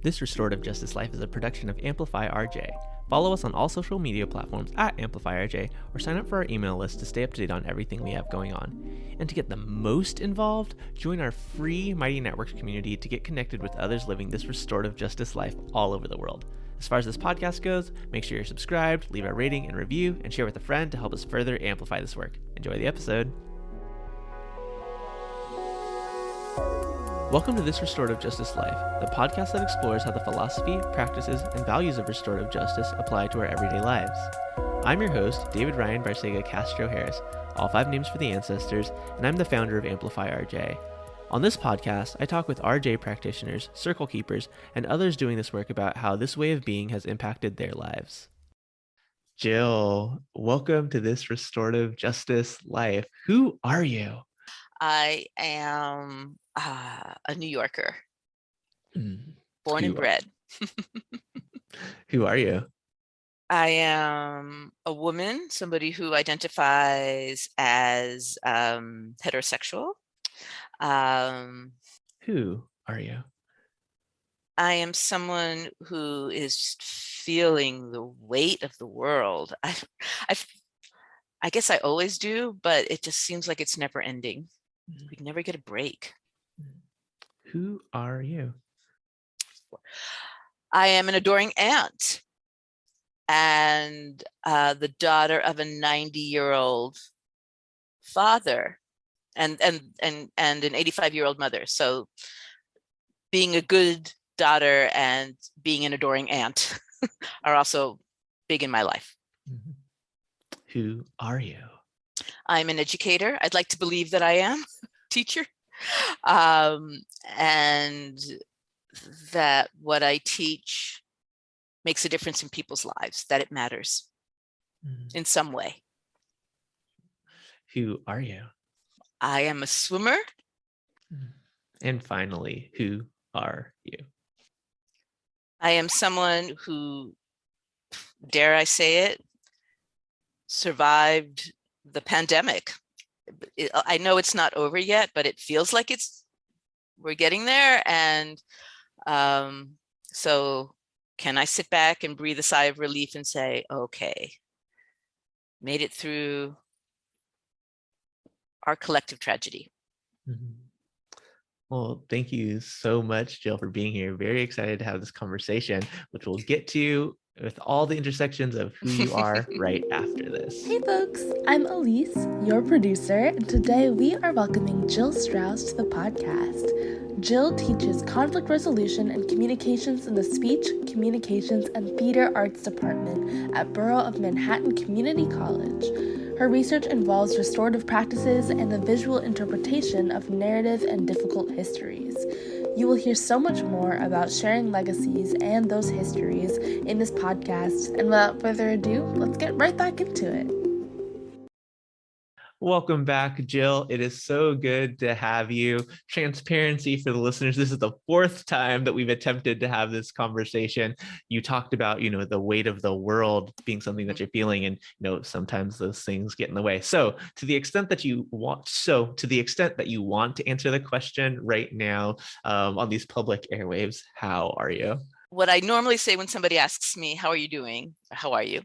This Restorative Justice Life is a production of Amplify RJ. Follow us on all social media platforms at Amplify RJ, or sign up for our email list to stay up to date on everything we have going on. And to get the most involved, join our free Mighty Networks community to get connected with others living this restorative justice life all over the world. As far as this podcast goes, make sure you're subscribed, leave a rating and review, and share with a friend to help us further amplify this work. Enjoy the episode. Welcome to This Restorative Justice Life, the podcast that explores how the philosophy, practices, and values of restorative justice apply to our everyday lives. I'm your host, David Ryan Barcega Castro Harris, all 5 names for the ancestors, and I'm the founder of Amplify RJ. On this podcast, I talk with RJ practitioners, circle keepers, and others doing this work about how this way of being has impacted their lives. Jill, welcome to This Restorative Justice Life. Who are you? I am a New Yorker, born and bred. Who are you? I am a woman, somebody who identifies as heterosexual. Who are you? I am someone who is feeling the weight of the world. I guess I always do, but it just seems like it's never ending. We never get a break. Who are you? I am an adoring aunt and the daughter of a 90-year-old father and an 85-year-old mother. So being a good daughter and being an adoring aunt are also big in my life. Who are you? I'm an educator. I'd like to believe that I am a teacher, and that what I teach makes a difference in people's lives, that it matters in some way. Who are you? I am a swimmer. And finally, who are you? I am someone who, dare I say it, survived the pandemic. I know it's not over yet, but it feels like we're getting there. And so can I sit back and breathe a sigh of relief and say, okay, made it through our collective tragedy. Well, thank you so much, Jill, for being here. Very excited to have this conversation, which we'll get to with all the intersections of who you are right after this. Hey folks, I'm Elise, your producer, and today we are welcoming Jill Strauss to the podcast. Jill teaches conflict resolution and communications in the Speech, Communications, and Theater Arts Department at Borough of Manhattan Community College. Her research involves restorative practices and the visual interpretation of narrative and difficult histories. You will hear so much more about sharing legacies and those histories in this podcast. And without further ado, let's get right back into it. Welcome back, Jill. It is so good to have you. Transparency for the listeners. This is the 4th time that we've attempted to have this conversation. You talked about, the weight of the world being something that you're feeling, and, sometimes those things get in the way. So to the extent that you want to answer the question right now on these public airwaves, how are you? What I normally say when somebody asks me, how are you doing? How are you?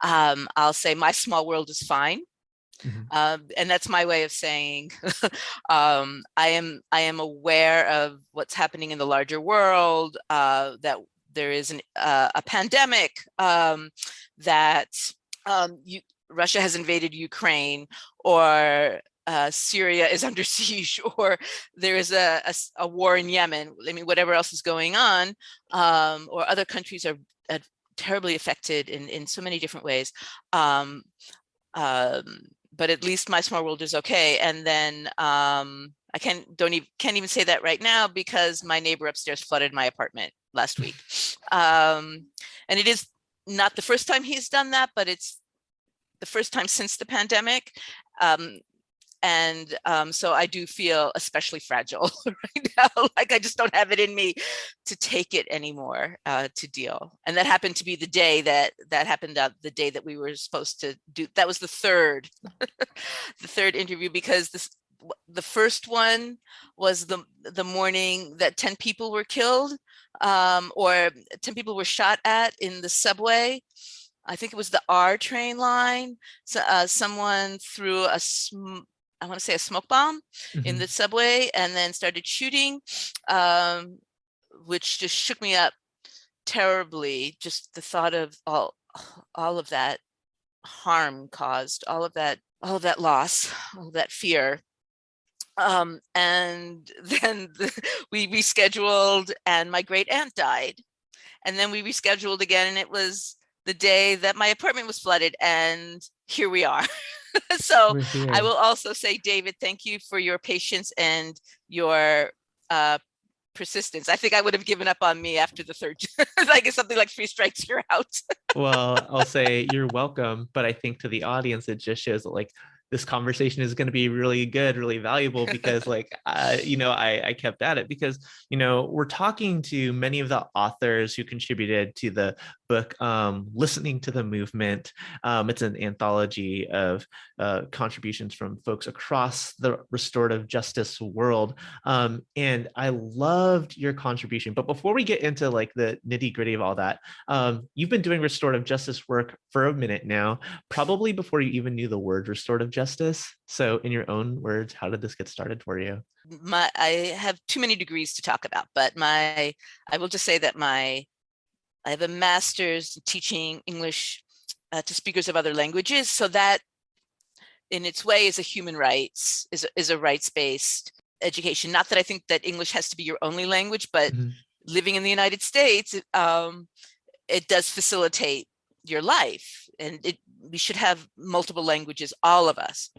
I'll say my small world is fine. And that's my way of saying I am aware of what's happening in the larger world, that there is a pandemic, that Russia has invaded Ukraine, or Syria is under siege, or there is a war in Yemen. I mean, whatever else is going on, or other countries are terribly affected in so many different ways. But at least my small world is okay. And then I can't even say that right now because my neighbor upstairs flooded my apartment last week. And it is not the first time he's done that, but it's the first time since the pandemic. So I do feel especially fragile right now. Like I just don't have it in me to take it anymore, to deal. And that happened to be the day that happened, the day that we were supposed to do. That was the third interview, because the first one was the morning that 10 people were killed. or 10 people were shot at in the subway. I think it was the R train line. So, someone threw I want to say a smoke bomb in the subway and then started shooting, which just shook me up terribly. Just the thought of all of that harm caused, all of that loss, all of that fear. And then we rescheduled and my great aunt died. And then we rescheduled again, and it was the day that my apartment was flooded, and here we are. So I will also say, David, thank you for your patience and your persistence. I think I would have given up on me after the third, like something like 3 strikes, you're out. Well, I'll say you're welcome, but I think to the audience, it just shows that like this conversation is going to be really good, really valuable, because I kept at it because, we're talking to many of the authors who contributed to the book, Listening to the Movement. It's an anthology of contributions from folks across the restorative justice world. And I loved your contribution. But before we get into like the nitty gritty of all that, you've been doing restorative justice work for a minute now, probably before you even knew the word restorative justice. So in your own words, how did this get started for you? I have too many degrees to talk about, but I will just say that I have a master's in teaching English to speakers of other languages. So that in its way is a human rights, is a rights-based education. Not that I think that English has to be your only language, but living in the United States, it does facilitate your life, and we should have multiple languages, all of us.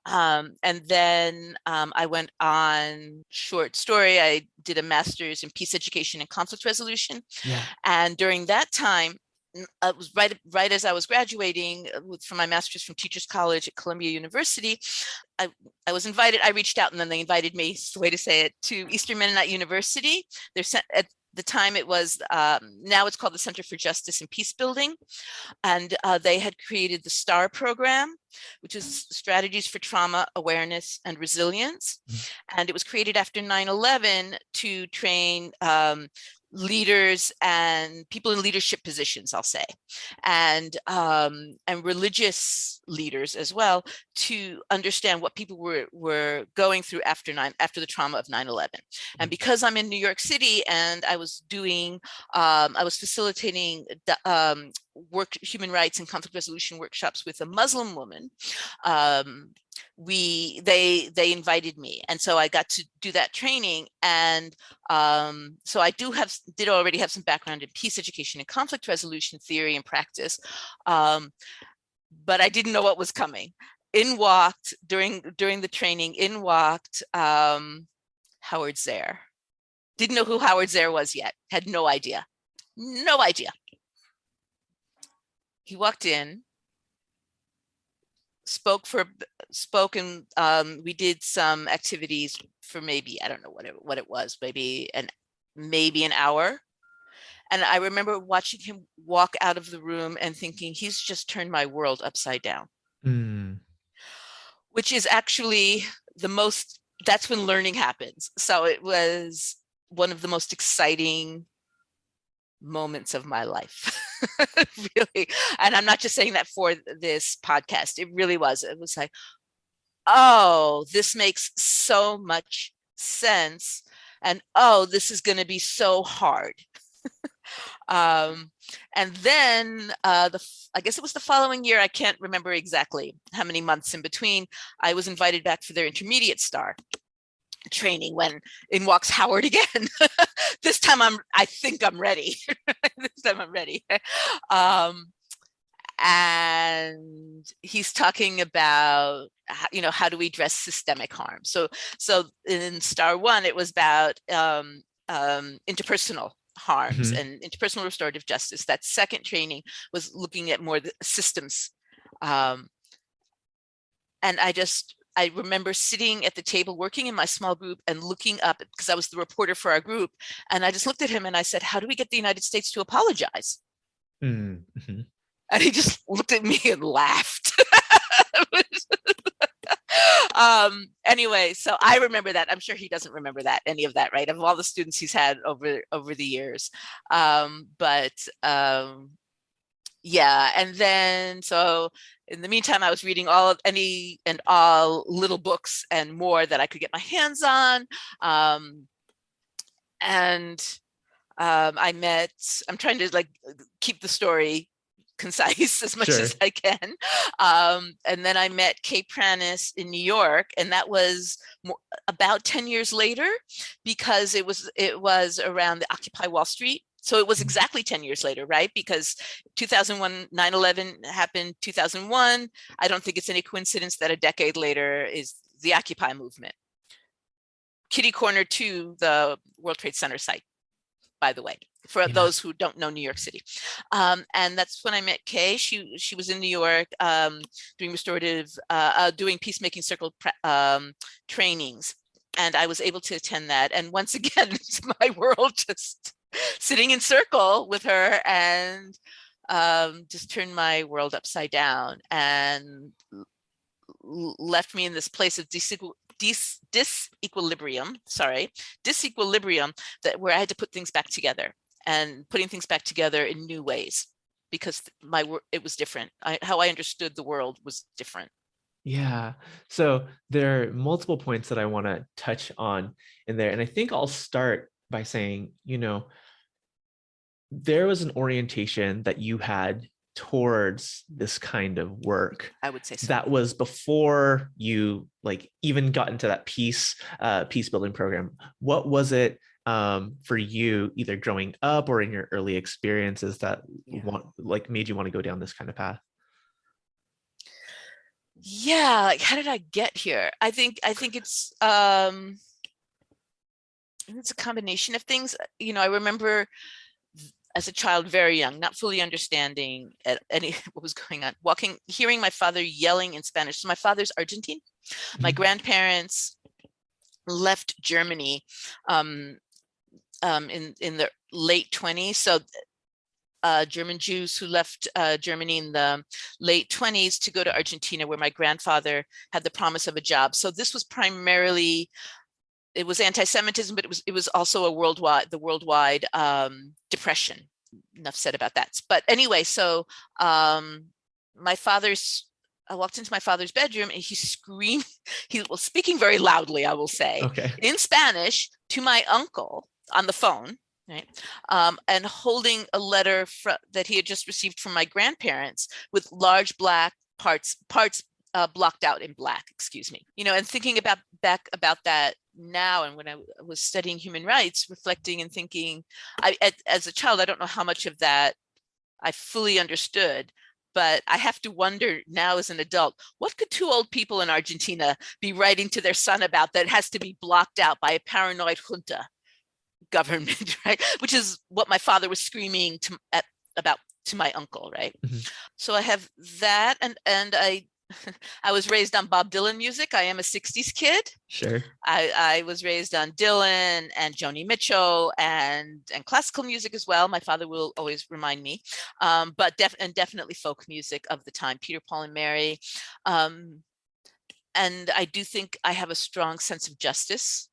And then I went on short story. I did a master's in peace education and conflict resolution. Yeah. And during that time, it was right as I was graduating from my master's from Teachers College at Columbia University. I was invited. I reached out, and then they invited me, it's the way to say it, to Eastern Mennonite University. At the time it was, now it's called the Center for Justice and Peace Building. And they had created the STAR program, which is Strategies for Trauma, Awareness, and Resilience. And it was created after 9/11 to train leaders and people in leadership positions, I'll say, and religious leaders as well, to understand what people were going through after the trauma of 9/11. And because I'm in New York City, and I was facilitating human rights and conflict resolution workshops with a Muslim woman, they invited me, and so I got to do that training. And so I did already have some background in peace education and conflict resolution theory and practice, but I didn't know what was coming. In walked during the training. In walked Howard Zare. Didn't know who Howard Zare was yet. Had no idea. He walked in, spoke, and we did some activities for maybe, I don't know what it was, maybe an hour. And I remember watching him walk out of the room and thinking, he's just turned my world upside down. Which is actually that's when learning happens. So it was one of the most exciting moments of my life. Really. And I'm not just saying that for this podcast. It really was. It was like, oh, this makes so much sense. And oh, this is going to be so hard. And then I guess it was the following year, I can't remember exactly how many months in between, I was invited back for their intermediate STAR training, when in walks Howard again. This time I think I'm ready. This time I'm ready. And he's talking about, how do we address systemic harm? So in STAR 1, it was about interpersonal harms and interpersonal restorative justice. That second training was looking at more the systems. And I remember sitting at the table working in my small group and looking up, because I was the reporter for our group, and I just looked at him and I said, how do we get the United States to apologize? And he just looked at me and laughed. Anyway, so I remember that. I'm sure he doesn't remember that, any of that, right? Of all the students he's had over the years. But yeah, and then so in the meantime, I was reading any and all little books and more that I could get my hands on. I'm trying to like keep the story concise as much as I can. And then I met Kay Pranis in New York, and that was about 10 years later, because it was around the Occupy Wall Street. So it was exactly 10 years later, right? Because 2001, 9/11 happened 2001. I don't think it's any coincidence that a decade later is the Occupy movement. Kitty Corner to the World Trade Center site, by the way, for those who don't know New York City. And that's when I met Kay. She was in New York doing doing peacemaking circle trainings. And I was able to attend that. And once again, it's my world just sitting in circle with her, and just turned my world upside down and left me in this place of disequilibrium, that where I had to put things back together, and putting things back together in new ways, because it was different. How I understood the world was different. Yeah. So there are multiple points that I want to touch on in there. And I think I'll start by saying, there was an orientation that you had towards this kind of work. I would say so. That was before you even got into that peace building program. What was it for you, either growing up or in your early experiences, that made you want to go down this kind of path? Yeah, how did I get here? I think it's a combination of things. I remember as a child, very young, not fully understanding what was going on, hearing my father yelling in Spanish. So my father's Argentine. Mm-hmm. My grandparents left Germany in the late 20s. So German Jews who left Germany in the late 20s to go to Argentina, where my grandfather had the promise of a job. So this was primarily, it was anti-Semitism, but it was also the worldwide depression. Enough said about that. But anyway, so I walked into my father's bedroom, and he screamed. He was speaking very loudly, I will say, in Spanish to my uncle on the phone. Right. And holding a letter that he had just received from my grandparents with large black parts blocked out in black, and thinking back about that now, and when I was studying human rights, reflecting and thinking, as a child, I don't know how much of that I fully understood, but I have to wonder now as an adult, what could two old people in Argentina be writing to their son about that has to be blocked out by a paranoid junta government, right? Which is what my father was screaming about to my uncle, right? Mm-hmm. So I have that, and I was raised on Bob Dylan music. I am a 60s kid. Sure. I was raised on Dylan and Joni Mitchell and classical music as well. My father will always remind me, but definitely folk music of the time, Peter, Paul, and Mary. And I do think I have a strong sense of justice.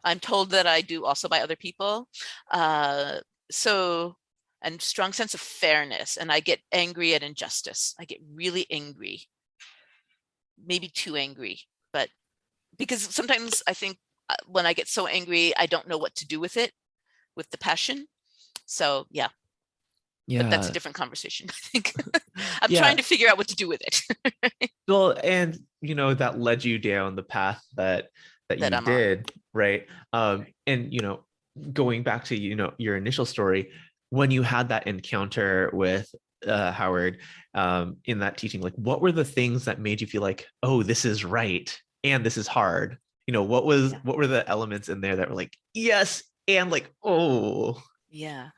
I'm told that I do also by other people. And strong sense of fairness. And I get angry at injustice. I get really angry, maybe too angry, but because sometimes I think when I get so angry, I don't know what to do with it, with the passion. So yeah. But that's a different conversation, I think. I'm trying to figure out what to do with it. Well, and that led you down the path that you did on. Right. And going back to your initial story, when you had that encounter with Howard in that teaching, what were the things that made you feel like, oh, this is right and this is hard? What were the elements in there that were like, yes, and oh. Yeah.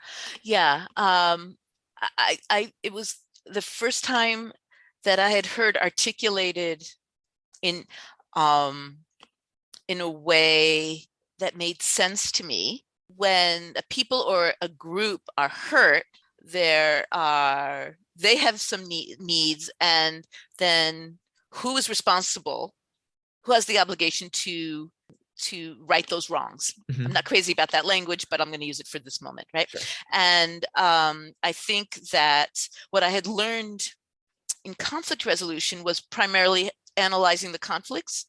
It was the first time that I had heard articulated in a way that made sense to me. When a people or a group are hurt, they have some needs, and then who is responsible who has the obligation to right those wrongs. Mhm. I'm not crazy about that language, but I'm going to use it for this moment, right? Sure. And I think that what I had learned in conflict resolution was primarily analyzing the conflicts,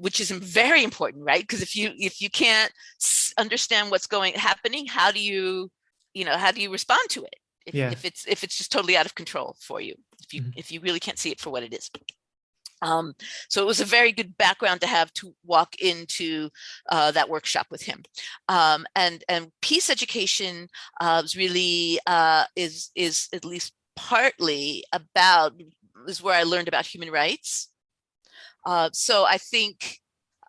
which is very important, right? Because if you can't understand what's happening, how do you respond to it? If it's just totally out of control for you, if you really can't see it for what it is. So it was a very good background to have to walk into that workshop with him. And peace education is really is at least partly is where I learned about human rights. So I think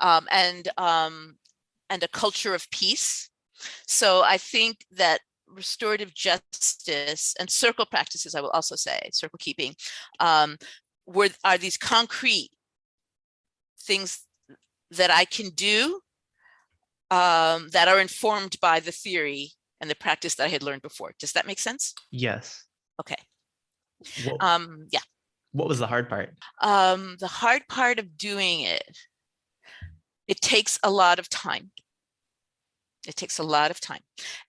and a culture of peace. So I think that restorative justice and circle practices, I will also say, circle keeping, are these concrete things that I can do that are informed by the theory and the practice that I had learned before. Does that make sense? Yes. Okay. Yeah. What was the hard part? The hard part of doing it takes a lot of time. It takes a lot of time.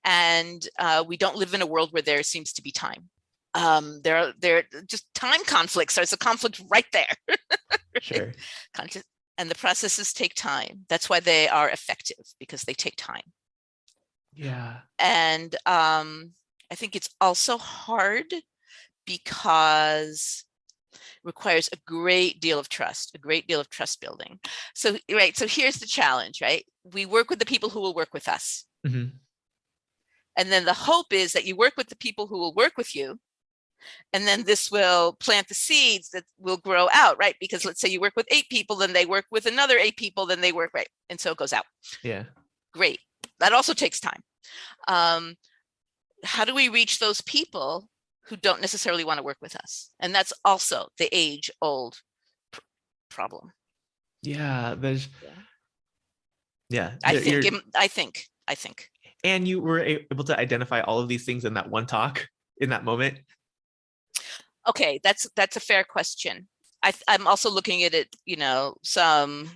And we don't live in a world where there seems to be time. There are just time conflicts. There's a conflict right there. Sure. And the processes take time. That's why they are effective, because they take time. Yeah. And I think it's also hard because it requires a great deal of trust building. So, right. So here's the challenge, right? We work with the people who will work with us. Mm-hmm. And then the hope is that you work with the people who will work with you. And then this will plant the seeds that will grow out, right? Because let's say you work with 8 people, then they work with another 8 people, then they work, right? And so it goes out. Yeah. Great. That also takes time. How do we reach those people who don't necessarily want to work with us? And that's also the age-old problem. Yeah. There's. Yeah. I think. And you were able to identify all of these things in that one talk, in that moment. Okay, that's a fair question. I'm also looking at it, some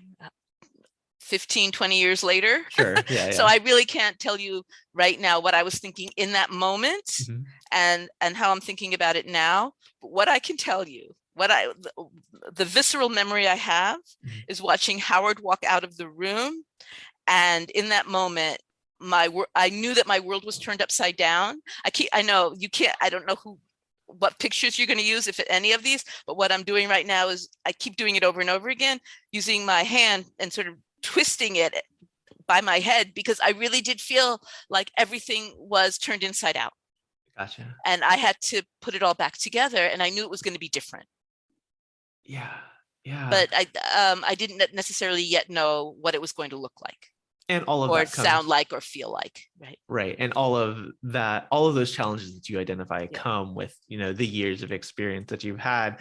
15, 20 years later. Sure. Yeah. So I really can't tell you right now what I was thinking in that moment, Mm-hmm. and how I'm thinking about it now. But what I can tell you, the visceral memory I have is watching Howard walk out of the room. And in that moment, I knew that my world was turned upside down. I know you can't, I don't know what pictures you're going to use, if any of these, but what I'm doing right now is I keep doing it over and over again, using my hand and sort of twisting it by my head, because I really did feel like everything was turned inside out. Gotcha. And I had to put it all back together, and I knew it was going to be different. Yeah. Yeah. But I didn't necessarily yet know what it was going to look like. And all of or that sound like or feel like, right? Right. And all of those challenges that you identify come with, the years of experience that you've had,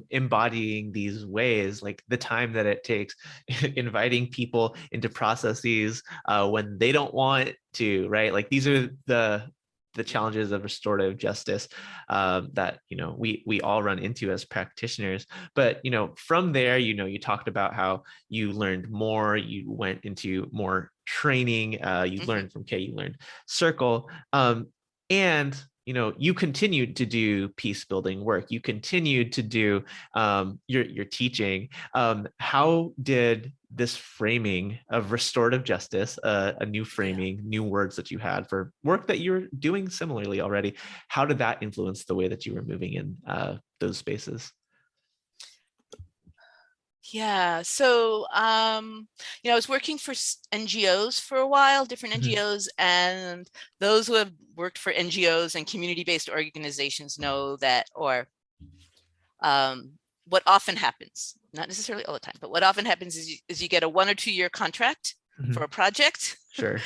embodying these ways, like the time that it takes, inviting people into processes when they don't want to, right? Like these are the challenges of restorative justice that we all run into as practitioners. But from there, you talked about how you learned more, you went into more training, you learned from Kay, you learned circle, and you continued to do peace building work, you continued to do your teaching. How did this framing of restorative justice, a new framing, new words that you had for work that you were doing similarly already, how did that influence the way that you were moving in those spaces? Yeah, so I was working for NGOs for a while, different NGOs, and those who have worked for NGOs and community-based organizations know that, or what often happens, not necessarily all the time, but what often happens is you get a 1 or 2 year contract for a project. Sure.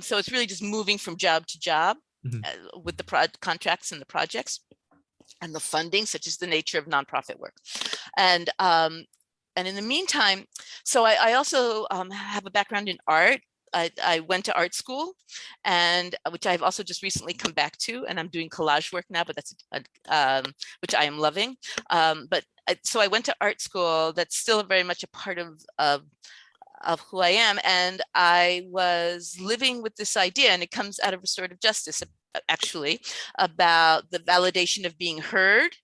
So it's really just moving from job to job with the contracts and the projects and the funding, such as the nature of nonprofit work. And in the meantime, so I also have a background in art. I went to art school, and which I've also just recently come back to, and I'm doing collage work now, but that's which I am loving. So I went to art school. That's still very much a part of who I am. And I was living with this idea, and it comes out of restorative justice, actually, about the validation of being heard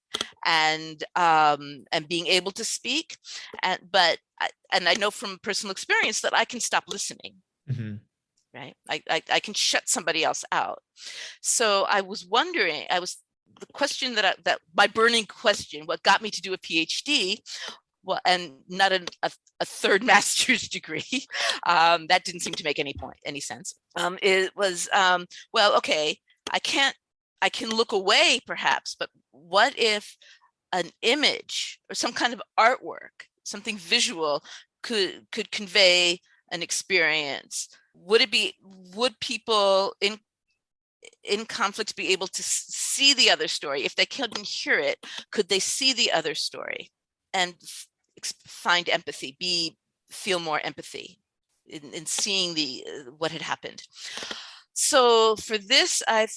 and being able to speak. And I know from personal experience that I can stop listening. Mm-hmm. Right. I can shut somebody else out. So I was wondering, the question that my burning question, what got me to do a PhD, well, and not a third master's degree, that didn't seem to make any sense. It was, well, okay, I can look away perhaps, but what if an image or some kind of artwork, something visual could convey an experience? Would people in conflict be able to see the other story? If they couldn't hear it, could they see the other story and find empathy, feel more empathy in seeing what had happened? So for this, I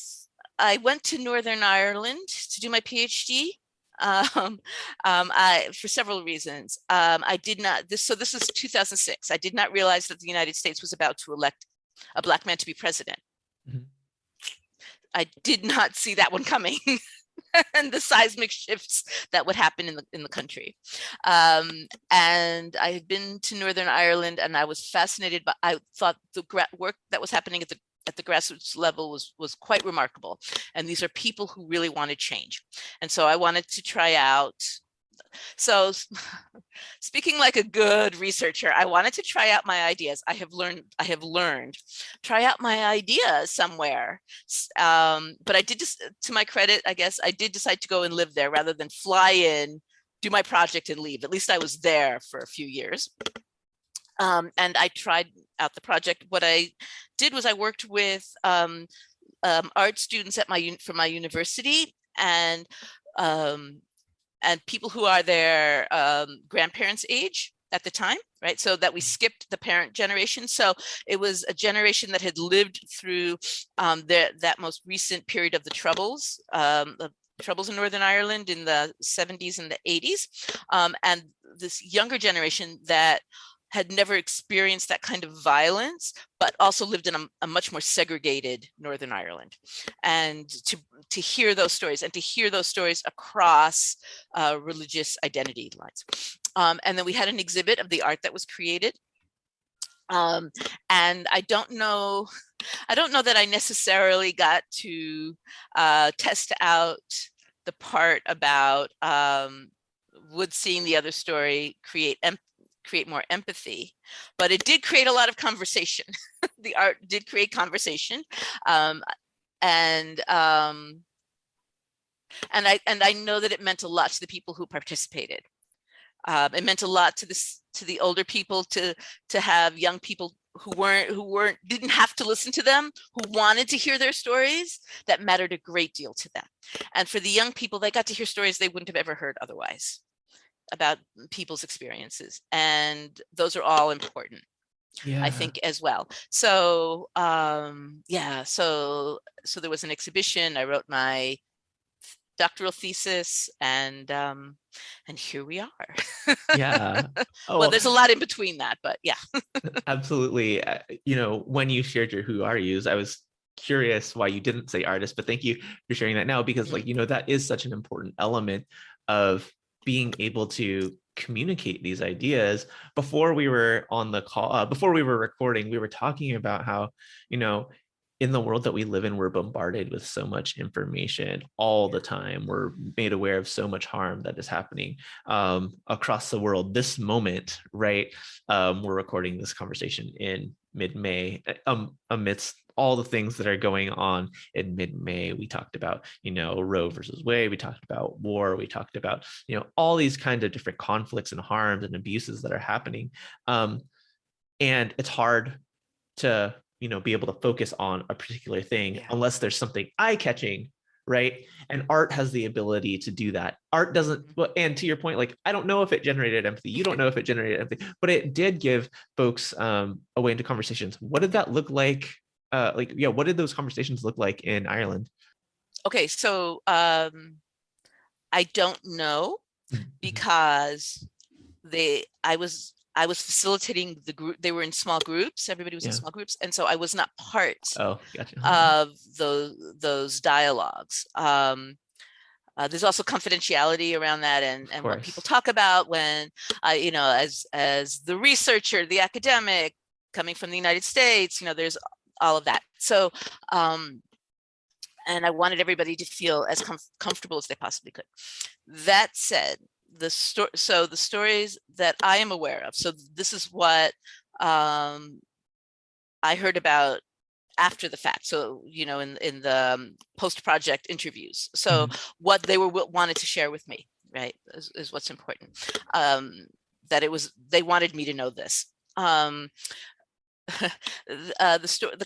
went to Northern Ireland to do my PhD. For several reasons. I did not, this is 2006. I did not realize that the United States was about to elect a Black man to be president. Mm-hmm. I did not see that one coming. And the seismic shifts that would happen in the country. And I had been to Northern Ireland, and I was fascinated by, I thought the work that was happening at the grassroots level was quite remarkable. And these are people who really wanted change. And so I wanted to try out. So speaking like a good researcher, I wanted to try out my ideas. I have learned, try out my ideas somewhere. But I did, to my credit, I guess, I did decide to go and live there rather than fly in, do my project and leave. At least I was there for a few years. And I tried out the project. What I did was I worked with art students from my university, and people who are their grandparents' age at the time, right? So that we skipped the parent generation. So it was a generation that had lived through that most recent period of the Troubles in Northern Ireland in the 70s and the 80s. And this younger generation that had never experienced that kind of violence, but also lived in a much more segregated Northern Ireland. And to hear those stories, and to hear those stories across religious identity lines. And then we had an exhibit of the art that was created. And I don't know that I necessarily got to test out the part about would seeing the other story create more empathy, but it did create a lot of conversation. The art did create conversation, and I know that it meant a lot to the people who participated. It meant a lot to the older people to have young people who didn't have to listen to them, who wanted to hear their stories. That mattered a great deal to them. And for the young people, they got to hear stories they wouldn't have ever heard otherwise about people's experiences, and those are all important. Yeah. I think as well. So so there was an exhibition. I wrote my doctoral thesis, and here we are. Yeah. Oh, well, there's a lot in between that, but yeah. Absolutely. When you shared your who are yous, I was curious why you didn't say artist, but thank you for sharing that now, because that is such an important element of being able to communicate these ideas. Before we were on the call, before we were recording, we were talking about how, in the world that we live in, we're bombarded with so much information all the time. We're made aware of so much harm that is happening across the world this moment, right? We're recording this conversation in mid-May, amidst all the things that are going on in mid-May. We talked about, Roe versus Wade. We talked about war. We talked about, all these kinds of different conflicts and harms and abuses that are happening. And it's hard to, be able to focus on a particular thing unless there's something eye-catching right? And art has the ability to do that. Art doesn't, well, and to your point, like, I don't know if it generated empathy. You don't know if it generated empathy, but it did give folks a way into conversations. What did that look like? What did those conversations look like in Ireland? Okay, so I don't know, because I was facilitating the group. They were in small groups. Everybody was in small groups, and so I was not part Gotcha. of those dialogues. There's also confidentiality around that, and what people talk about when, as the researcher, the academic coming from the United States, there's all of that. So, and I wanted everybody to feel as comfortable as they possibly could. That said, the stories that I am aware of, so this is what I heard about after the fact. So, in the post-project interviews. So what they wanted to share with me, right, is what's important. That they wanted me to know this. The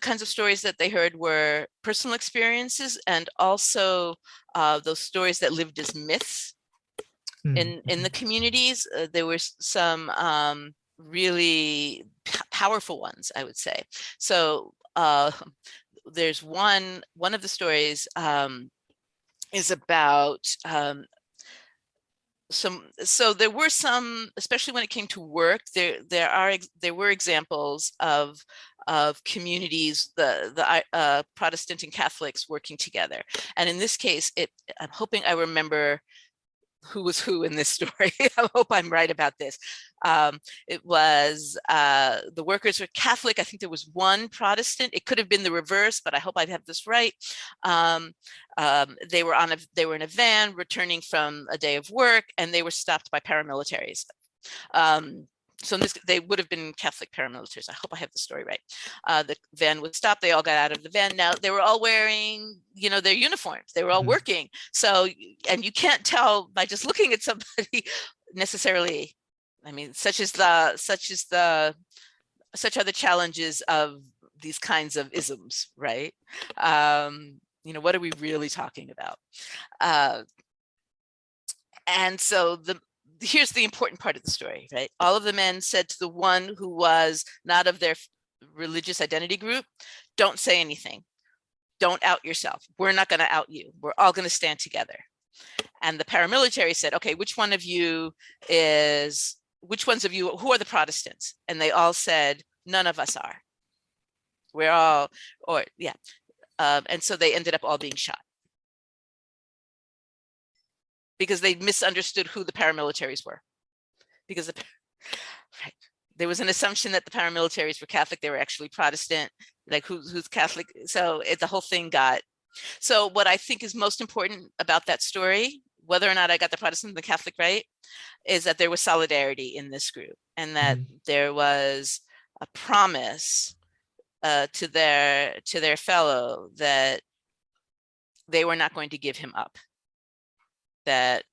kinds of stories that they heard were personal experiences, and also those stories that lived as myths in the communities. There were some really powerful ones, I would say. So there's one of the stories is about so there were some, especially when it came to work, there were examples of communities, the Protestant and Catholics working together. And in this case, I'm hoping I remember who was who in this story. I hope I'm right about this. It was the workers were Catholic. I think there was one Protestant. It could have been the reverse, but I hope I have this right. They were in a van returning from a day of work, and they were stopped by paramilitaries. So they would have been Catholic paramilitaries. I hope I have the story right. The van was stopped. They all got out of the van. Now they were all wearing, their uniforms. They were all working. So, and you can't tell by just looking at somebody necessarily. I mean, such are the challenges of these kinds of isms, right? What are we really talking about? And so here's the important part of the story, right? All of the men said to the one who was not of their religious identity group, don't say anything. Don't out yourself. We're not going to out you. We're all going to stand together. And the paramilitary said, okay, which ones of you, who are the Protestants? And they all said, none of us are. We're all, and so they ended up all being shot, because they misunderstood who the paramilitaries were. Because there was an assumption that the paramilitaries were Catholic. They were actually Protestant. Like who's Catholic? So the whole thing got. So what I think is most important about that story, whether or not I got the Protestant and the Catholic right, is that there was solidarity in this group, and that there was a promise to their fellow that they were not going to give him up. That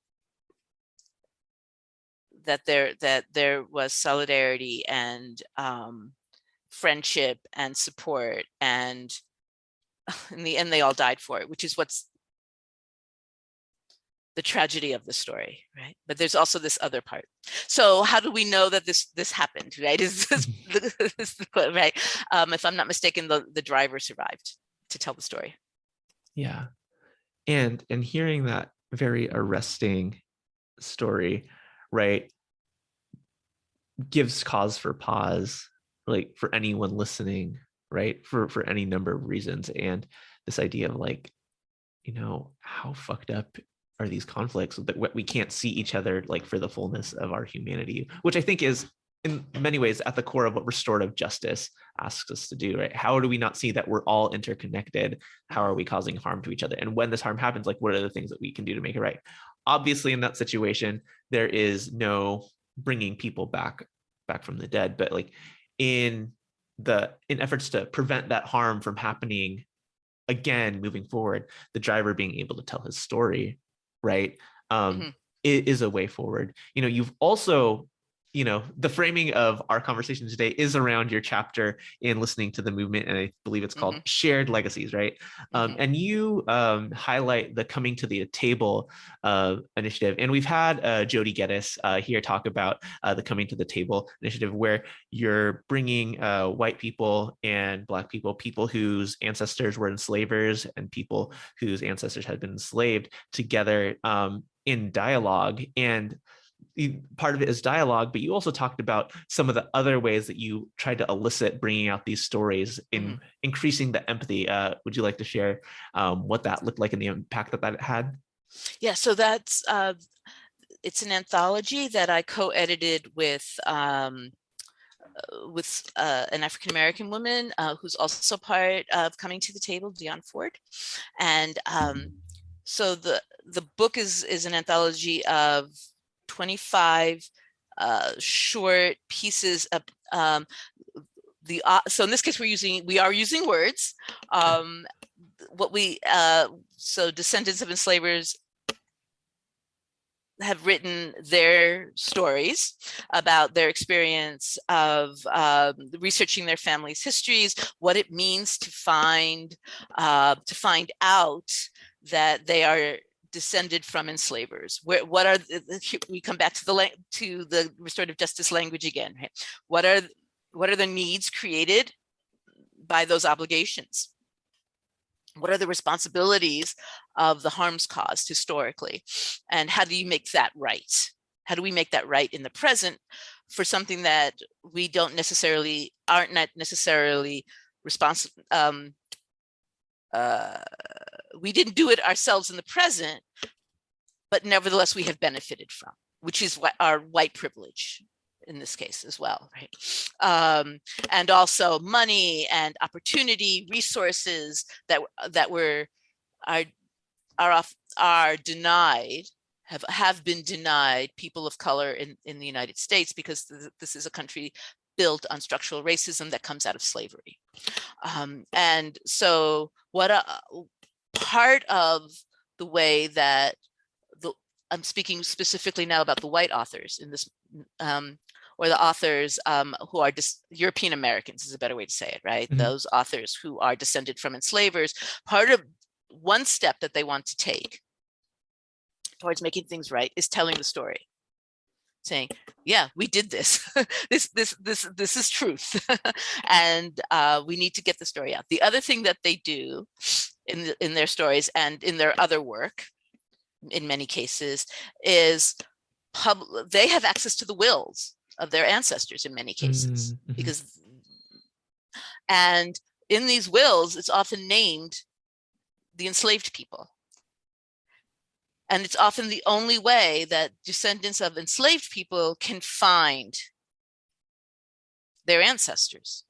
there was solidarity and friendship and support, and in the end they all died for it, which is what's the tragedy of the story, right? But there's also this other part. So how do we know that this happened, right? Is this right? If I'm not mistaken, the driver survived to tell the story. Yeah, and hearing that very arresting story, right, gives cause for pause, like for anyone listening, right, for any number of reasons. And this idea of like, how fucked up are these conflicts that we can't see each other like for the fullness of our humanity, which I think is in many ways at the core of what restorative justice asks us to do, right? How do we not see that we're all interconnected? How are we causing harm to each other? And when this harm happens, like, what are the things that we can do to make it right? Obviously, in that situation, there is no bringing people back from the dead, but like in efforts to prevent that harm from happening again, moving forward, the driver being able to tell his story, right, it is a way forward. You've also the framing of our conversation today is around your chapter in Listening to the Movement, and I believe it's called Shared Legacies, right? And you highlight the Coming to the Table initiative, and we've had Jody Geddes here talk about the Coming to the Table initiative, where you're bringing white people and Black people, people whose ancestors were enslavers and people whose ancestors had been enslaved, together in dialogue. And part of it is dialogue, but you also talked about some of the other ways that you tried to elicit bringing out these stories in increasing the empathy. Would you like to share what that looked like and the impact that it had? Yeah, so that's it's an anthology that I co-edited with an African-American woman who's also part of Coming to the Table, Dion Ford. And so the book is an anthology of 25 short pieces of so in this case we are using words. So Descendants of Enslavers have written their stories about their experience of researching their family's histories, what it means to find out that they are descended from enslavers. We come back to the restorative justice language again, right? What are the needs created by those obligations? What are the responsibilities of the harms caused historically? And how do you make that right? How do we make that right in the present for something that we aren't necessarily responsible? We didn't do it ourselves in the present, but nevertheless we have benefited from, which is what our white privilege in this case as well, right? And also money and opportunity, resources that are denied, have been denied people of color in the United States, because this is a country built on structural racism that comes out of slavery. And so part of the way that I'm speaking specifically now about the white authors in this, or the authors who are European Americans is a better way to say it, right? Those authors who are descended from enslavers, part of one step that they want to take towards making things right is telling the story, saying, yeah, we did this. This is truth. And we need to get the story out. The other thing that they do in their stories and in their other work, in many cases, is they have access to the wills of their ancestors in many cases, because, and in these wills, it's often named the enslaved people. And it's often the only way that descendants of enslaved people can find their ancestors.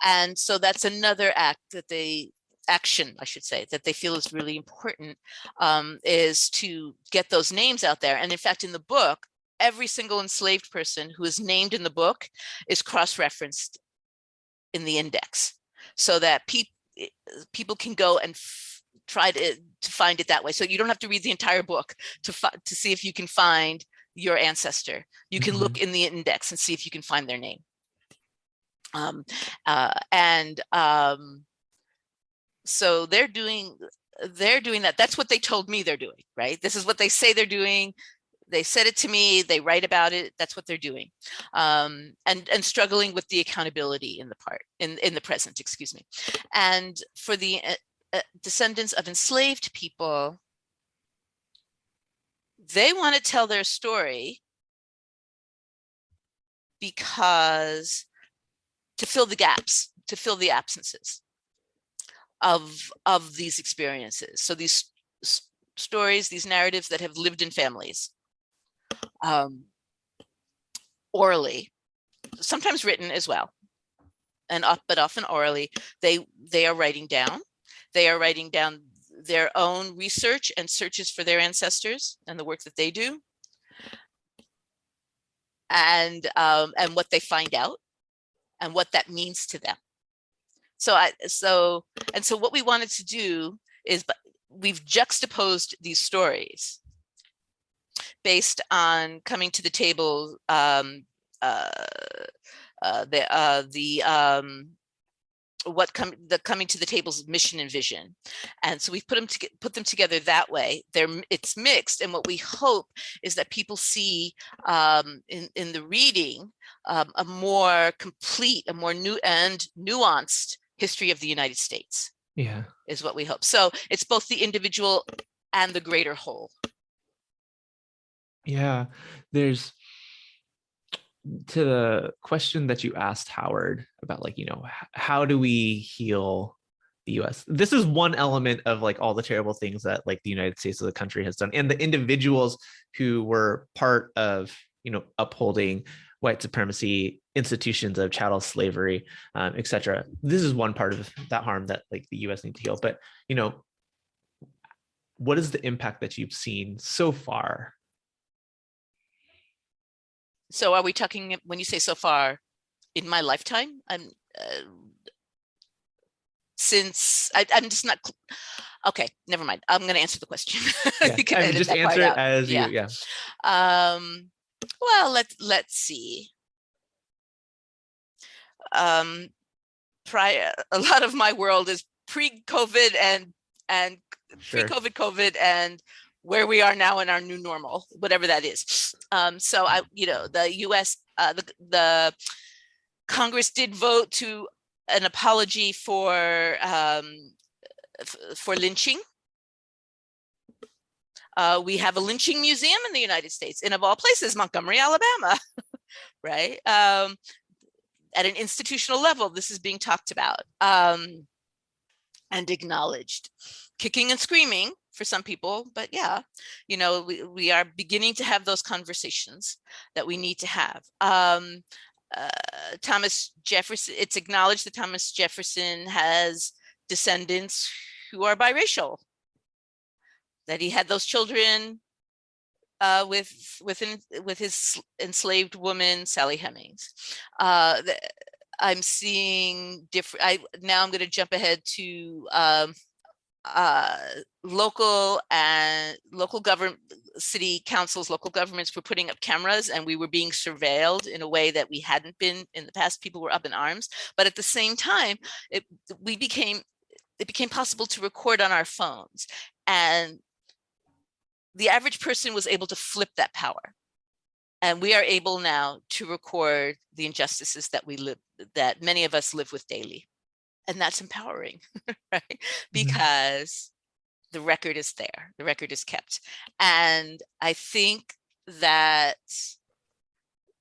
And so that's another action, I should say, that they feel is really important, is to get those names out there. And in fact, in the book, every single enslaved person who is named in the book is cross-referenced in the index, so that people can go and try to find it that way. So you don't have to read the entire book to see if you can find your ancestor. You can look in the index and see if you can find their name. So they're doing that. That's what they told me they're doing, right? This is what they say they're doing. They said it to me, they write about it. That's what they're doing. And struggling with the accountability in the present, excuse me. And for the descendants of enslaved people, they want to tell their story because to fill the gaps, to fill the absences of these experiences. So these stories, these narratives that have lived in families, orally, sometimes written as well, but often orally, they are writing down. They are writing down their own research and searches for their ancestors and the work that they do, and what they find out and what that means to them. So what we wanted to do is, we've juxtaposed these stories based on coming to the table, the coming to the table's mission and vision. And so we've put them together that way. It's mixed, and what we hope is that people see in the reading a more complete, a more new and nuanced history of the United States. Yeah, is what we hope. So it's both the individual and the greater whole. Yeah, there's, to the question that you asked, Howard, about like, how do we heal the US? This is one element of like all the terrible things that like the United States as a country has done, and the individuals who were part of, upholding white supremacy, institutions of chattel slavery, etc. This is one part of that harm that like the US needs to heal. But, what is the impact that you've seen so far? So are we talking, when you say so far, in my lifetime? I'm just not, okay, never mind. I'm going to answer the question. Yeah. You can just answer it as you, yeah. Well, let's see. Prior, a lot of my world is pre-COVID and Sure. pre-COVID, and where we are now in our new normal, whatever that is. So the U.S., the Congress did vote to an apology for lynching. We have a lynching museum in the United States, and of all places, Montgomery, Alabama, right? At an institutional level, this is being talked about and acknowledged. Kicking and screaming for some people, but yeah, we are beginning to have those conversations that we need to have. Thomas Jefferson, it's acknowledged that Thomas Jefferson has descendants who are biracial, that he had those children with his enslaved woman, Sally Hemings. I'm seeing different, now I'm going to jump ahead to local government, city councils, local governments were putting up cameras, and we were being surveilled in a way that we hadn't been in the past. People were up in arms, but at the same time, it became possible to record on our phones, and the average person was able to flip that power. And we are able now to record the injustices that many of us live with daily. And that's empowering, right? Because the record is there, the record is kept. And I think that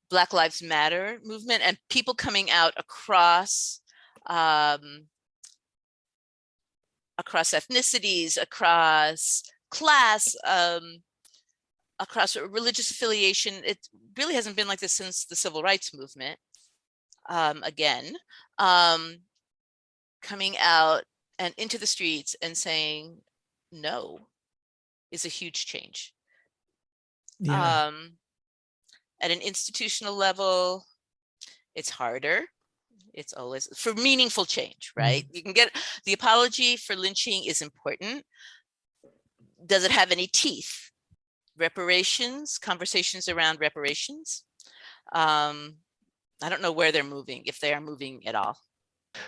Black Lives Matter movement and people coming out across ethnicities, across class, across religious affiliation, it really hasn't been like this since the Civil Rights Movement. Coming out and into the streets and saying no is a huge change. Yeah. At an institutional level, it's harder. It's always for meaningful change, right? You can get the apology for lynching is important. Does it have any teeth? Reparations, conversations around reparations. I don't know where they're moving, if they are moving at all.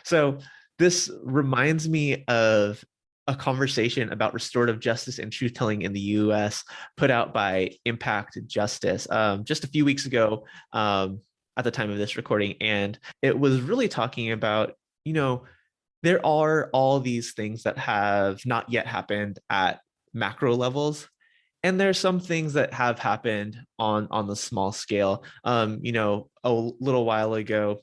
So this reminds me of a conversation about restorative justice and truth-telling in the US put out by Impact Justice just a few weeks ago at the time of this recording. And it was really talking about, there are all these things that have not yet happened at macro levels. And there's some things that have happened on the small scale. A little while ago,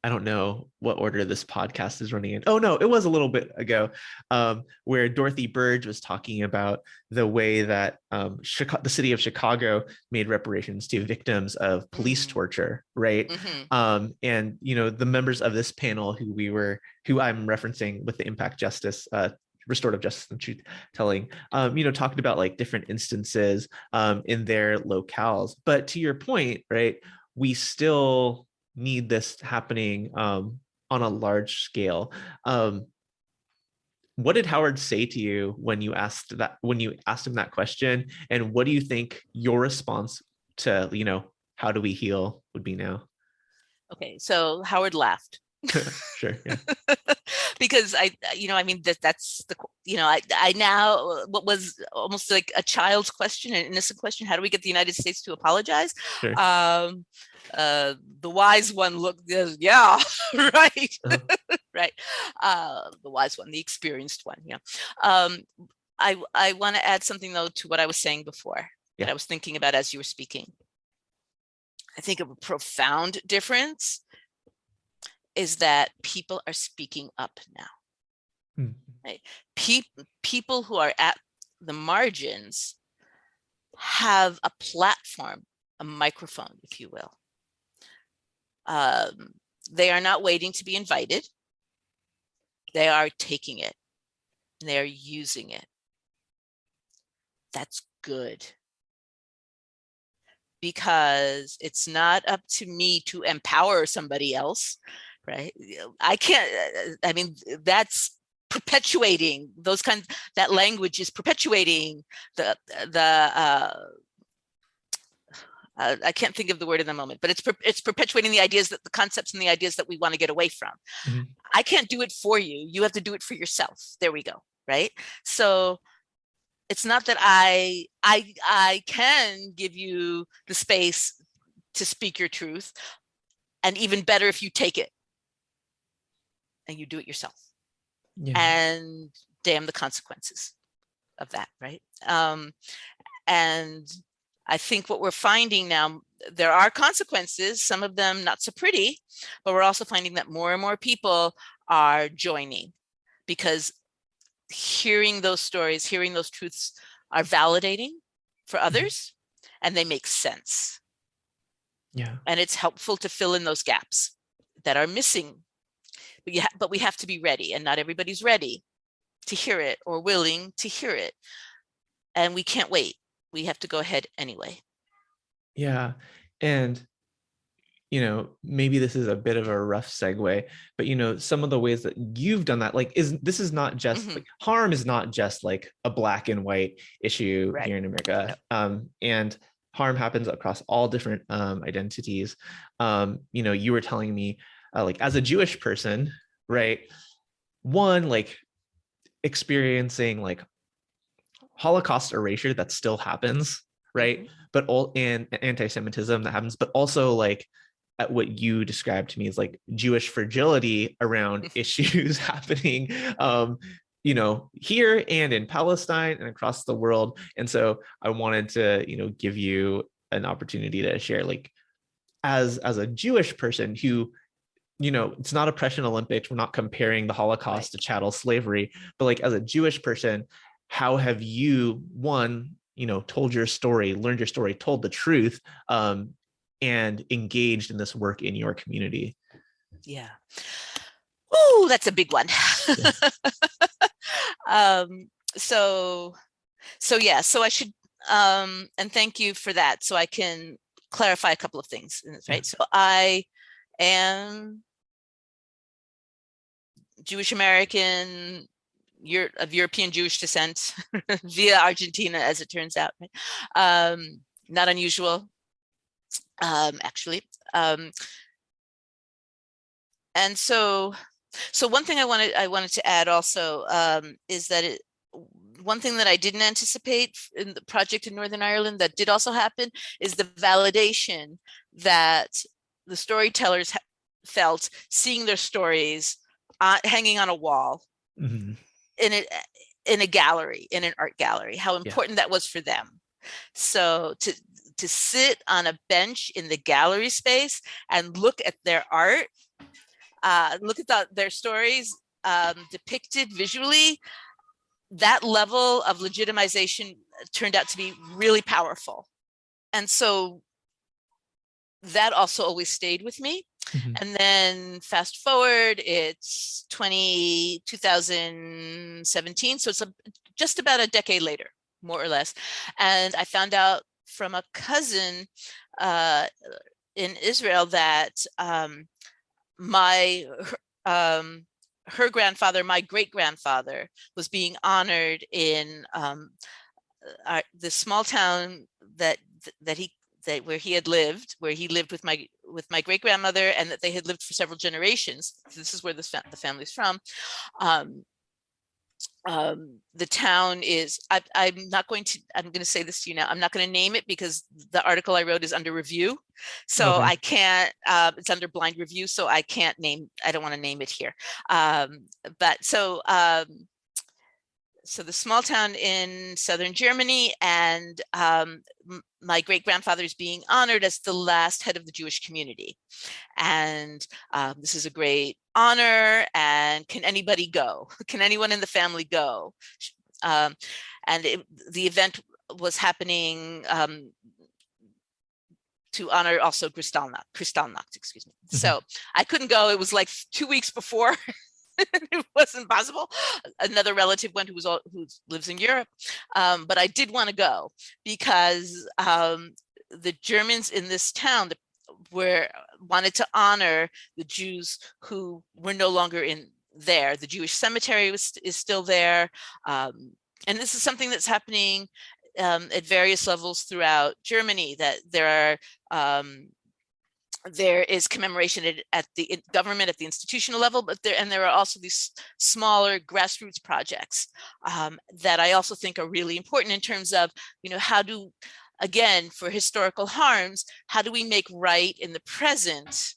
I don't know what order this podcast is running in. Oh, no, it was a little bit ago where Dorothy Burge was talking about the way that the city of Chicago made reparations to victims of police torture, right? And, the members of this panel who I'm referencing with the Impact Justice, Restorative Justice and Truth Telling, talked about like different instances in their locales. But to your point, right, we still need this happening on a large scale. what did Howard say to you when you asked him that question? And what do you think your response to, how do we heal would be now? Okay, so Howard laughed. Sure. Yeah. Because that's the, I now, what was almost like a child's question, an innocent question, how do we get the United States to apologize? Sure. The wise one looked, yeah, right. Uh-huh. Right. The wise one, the experienced one. Yeah. I want to add something though to what I was saying before, that I was thinking about as you were speaking. I think a profound difference is that people are speaking up now. Right? People who are at the margins have a platform, a microphone, if you will. They are not waiting to be invited. They are taking it and they are using it. That's good. Because it's not up to me to empower somebody else, right? That's perpetuating those kinds, that language is perpetuating I can't think of the word in the moment, but it's perpetuating the ideas, that the concepts and the ideas that we want to get away from. Mm-hmm. I can't do it for you. You have to do it for yourself. There we go. Right. So it's not that I can give you the space to speak your truth, and even better if you take it and you do it yourself. Yeah. And damn the consequences of that, right? And I think what we're finding now, there are consequences, some of them not so pretty, but we're also finding that more and more people are joining, because hearing those stories, hearing those truths are validating for others, and they make sense. Yeah. And it's helpful to fill in those gaps that are missing. But we have to be ready, and not everybody's ready to hear it or willing to hear it. And we can't wait. We have to go ahead anyway. Yeah. And maybe this is a bit of a rough segue, but some of the ways that you've done that, this is not just harm is not just like a black and white issue here in America. Yep. And harm happens across all different identities. You were telling me, as a Jewish person, right? One, experiencing Holocaust erasure that still happens, right? But and anti-Semitism that happens, but also at what you described to me as Jewish fragility around issues happening, here and in Palestine and across the world. And so I wanted to, give you an opportunity to share, as a Jewish person who, it's not oppression Olympics. We're not comparing the Holocaust to chattel slavery, but as a Jewish person, how have you, one, told your story, learned your story, told the truth, and engaged in this work in your community? Yeah. Oh, that's a big one. Yeah. So I should, and thank you for that. So I can clarify a couple of things, right? Yeah. So I am Jewish American, of European Jewish descent via Argentina, as it turns out. Right? Not unusual, actually. And so one thing I wanted to add also is that one thing that I didn't anticipate in the project in Northern Ireland that did also happen is the validation that the storytellers felt seeing their stories hanging on a wall. Mm-hmm. in a gallery, in an art gallery, how important that was for them. So to sit on a bench in the gallery space and look at their art, look at their stories depicted visually, that level of legitimization turned out to be really powerful. And so that also always stayed with me. Mm-hmm. And then fast forward, it's 2017. So it's just about a decade later, more or less. And I found out from a cousin in Israel that my her grandfather, my great-grandfather, was being honored in the small town where he lived with my great-grandmother, and that they had lived for several generations. This is where the family's from. The town is, I'm going to say this to you now. I'm not going to name it because the article I wrote is under review. So okay. I can't, it's under blind review. So I don't want to name it here. So the small town in southern Germany, and my great-grandfather is being honored as the last head of the Jewish community. And this is a great honor. And can anybody go? Can anyone in the family go? The event was happening to honor also Kristallnacht, excuse me. Mm-hmm. So I couldn't go. It was like 2 weeks before. It wasn't possible. Another relative went who lives in Europe, but I did want to go because the Germans in this town wanted to honor the Jews who were no longer in there. The Jewish cemetery is still there, and this is something that's happening at various levels throughout Germany. That there is commemoration at the government, at the institutional level, but there are also these smaller grassroots projects that I also think are really important in terms of, how do, again, for historical harms, how do we make right in the present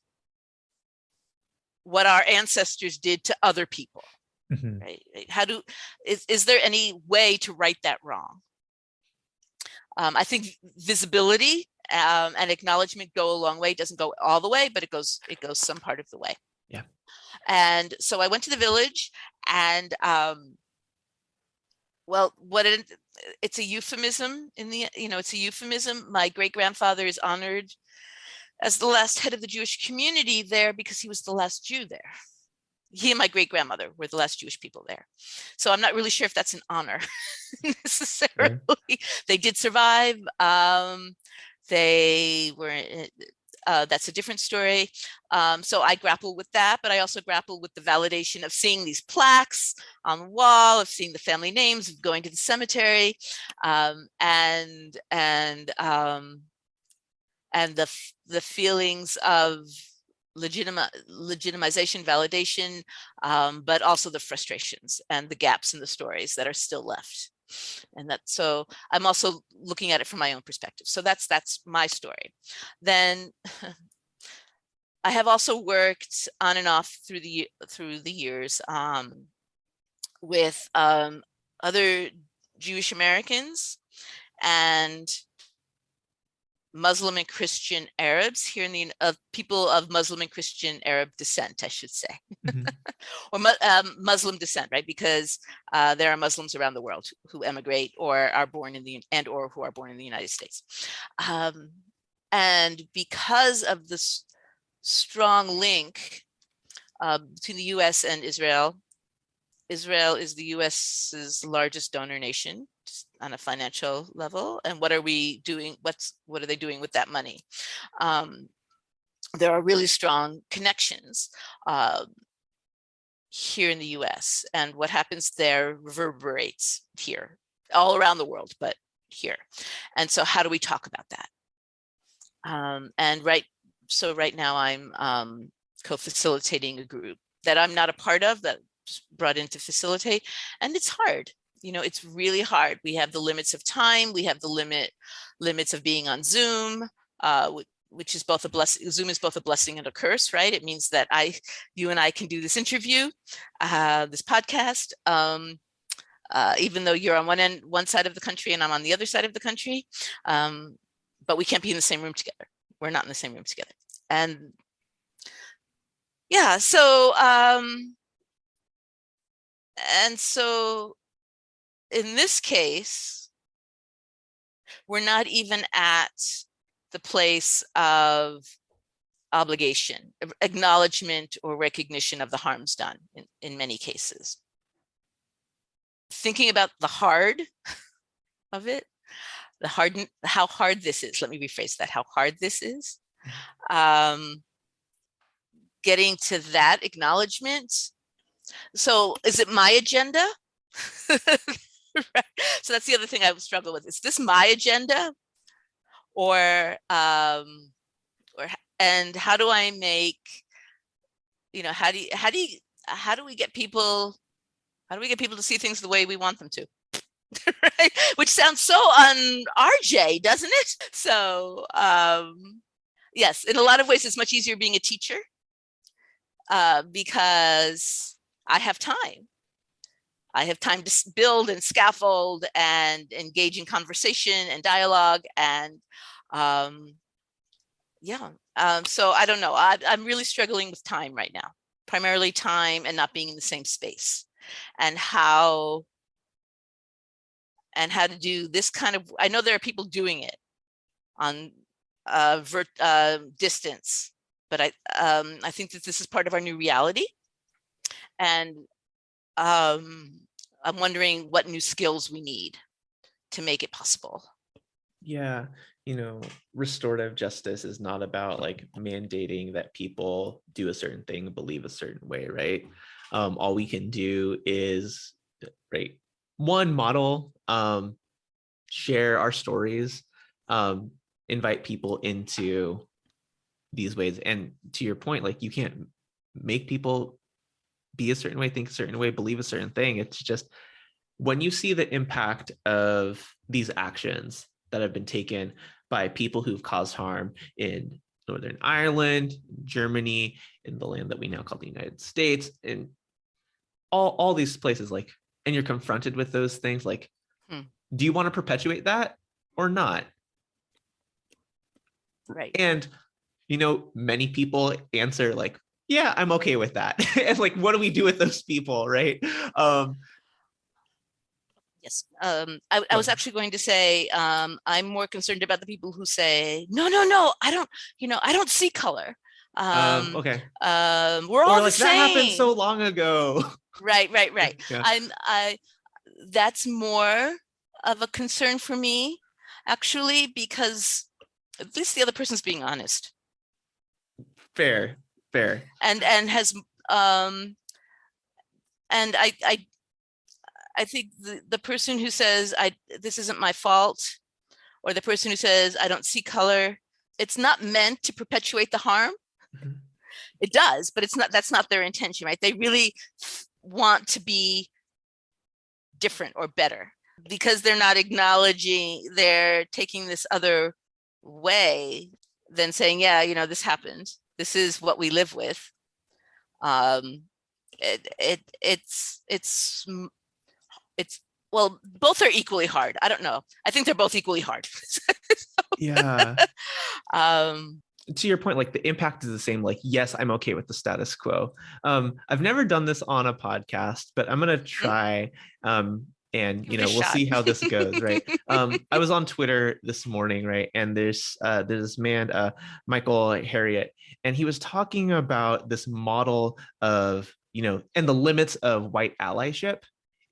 what our ancestors did to other people? Mm-hmm. Right? Is there any way to right that wrong? I think visibility and acknowledgement go a long way. It doesn't go all the way, but it goes some part of the way. Yeah. And so I went to the village, and it's a euphemism it's a euphemism. My great-grandfather is honored as the last head of the Jewish community there because he was the last Jew there. He and my great-grandmother were the last Jewish people there. So I'm not really sure if that's an honor necessarily. Sure. They did survive. They were, that's a different story. So I grapple with that, but I also grapple with the validation of seeing these plaques on the wall, of seeing the family names, of going to the cemetery, and the feelings of legitimization, validation, but also the frustrations and the gaps in the stories that are still left. And so I'm also looking at it from my own perspective. So that's my story. Then I have also worked on and off through the years with other Jewish Americans and Muslim and Christian Arabs here in people of Muslim and Christian Arab descent, I should say, mm-hmm. or Muslim descent, right? Because there are Muslims around the world who emigrate or are born or who are born in the United States, and because of this strong link between the U.S. and Israel. Israel is the U.S.'s largest donor nation on a financial level. And what are we doing? What are they doing with that money? There are really strong connections here in the U.S. And what happens there reverberates here, all around the world, but here. And so how do we talk about that? Right now I'm co-facilitating a group that I'm not a part of, that brought in to facilitate, and it's hard. It's really hard. We have the limits of time. We have the limits of being on Zoom, which is both a blessing. Zoom is both a blessing and a curse, right? It means that you and I can do this interview, this podcast, even though you're on one side of the country and I'm on the other side of the country, but we can't be in the same room together. We're not in the same room together. And yeah, so in this case, we're not even at the place of obligation, acknowledgement, or recognition of the harms done in many cases. Thinking about the hard of it, how hard this is, let me rephrase that, how hard this is. Getting to that acknowledgement So is it my agenda? Right. So that's the other thing I would struggle with. Is this my agenda? Or and how do I make, how do we get people to see things the way we want them to? Right? Which sounds so un-RJ, doesn't it? So yes, in a lot of ways, it's much easier being a teacher because I have time. I have time to build and scaffold and engage in conversation and dialogue. And so I don't know. I'm really struggling with time right now, primarily time and not being in the same space, and how to do this kind of, I know there are people doing it on distance, but I think that this is part of our new reality. And I'm wondering what new skills we need to make it possible. Yeah, restorative justice is not about like mandating that people do a certain thing, believe a certain way, right? All we can do is, right, one, model, share our stories, invite people into these ways. And to your point, like, you can't make people be a certain way, think a certain way, believe a certain thing. It's just when you see the impact of these actions that have been taken by people who've caused harm in Northern Ireland, Germany, in the land that we now call the United States, and all these places, like, and you're confronted with those things, like, do you want to perpetuate that or not? Right. And, many people answer like, yeah, I'm okay with that. And like, what do we do with those people, right? Yes. I was actually going to say, I'm more concerned about the people who say, no, I don't see color. Okay. We're all the same. That happened so long ago. Right. Yeah. That's more of a concern for me, actually, because at least the other person's being honest. Fair. And has, and I think the person who says, this isn't my fault, or the person who says, I don't see color, it's not meant to perpetuate the harm. Mm-hmm. It does, but that's not their intention, right? They really want to be different or better because they're not acknowledging, they're taking this other way than saying, yeah, this happened. This is what we live with. It's well, both are equally hard. I don't know. I think they're both equally hard. Yeah. To your point, like, the impact is the same. Like, yes, I'm okay with the status quo. I've never done this on a podcast, but I'm gonna try. And we'll see how this goes, right? I was on Twitter this morning, right? And there's this man, Michael Harriet, and he was talking about this model of, and the limits of white allyship,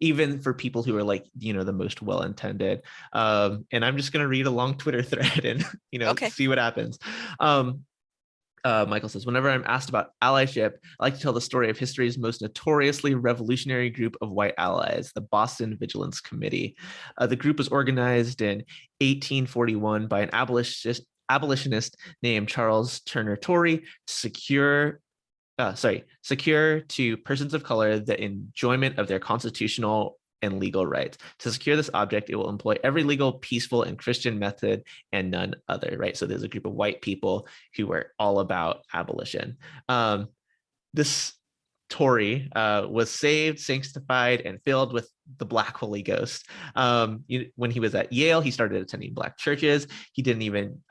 even for people who are like, the most well-intended. And I'm just going to read a long Twitter thread and, okay, see what happens. Michael says, whenever I'm asked about allyship, I like to tell the story of history's most notoriously revolutionary group of white allies, the Boston Vigilance Committee. The group was organized in 1841 by an abolitionist named Charles Turner Torrey to secure to persons of color the enjoyment of their constitutional and legal rights. To secure this object, it will employ every legal, peaceful, and Christian method and none other, right? So there's a group of white people who were all about abolition. This Torrey was saved, sanctified, and filled with the Black Holy Ghost. When he was at Yale, he started attending Black churches. He didn't even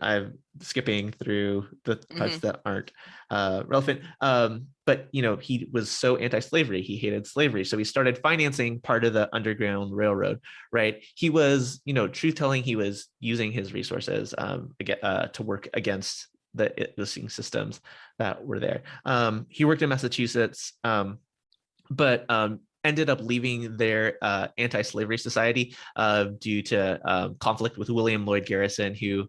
I'm skipping through the parts that aren't relevant. But he was so anti-slavery, he hated slavery. So he started financing part of the Underground Railroad, right? He was, truth-telling, he was using his resources to work against the existing systems that were there. He worked in Massachusetts, but ended up leaving their anti-slavery society due to conflict with William Lloyd Garrison, who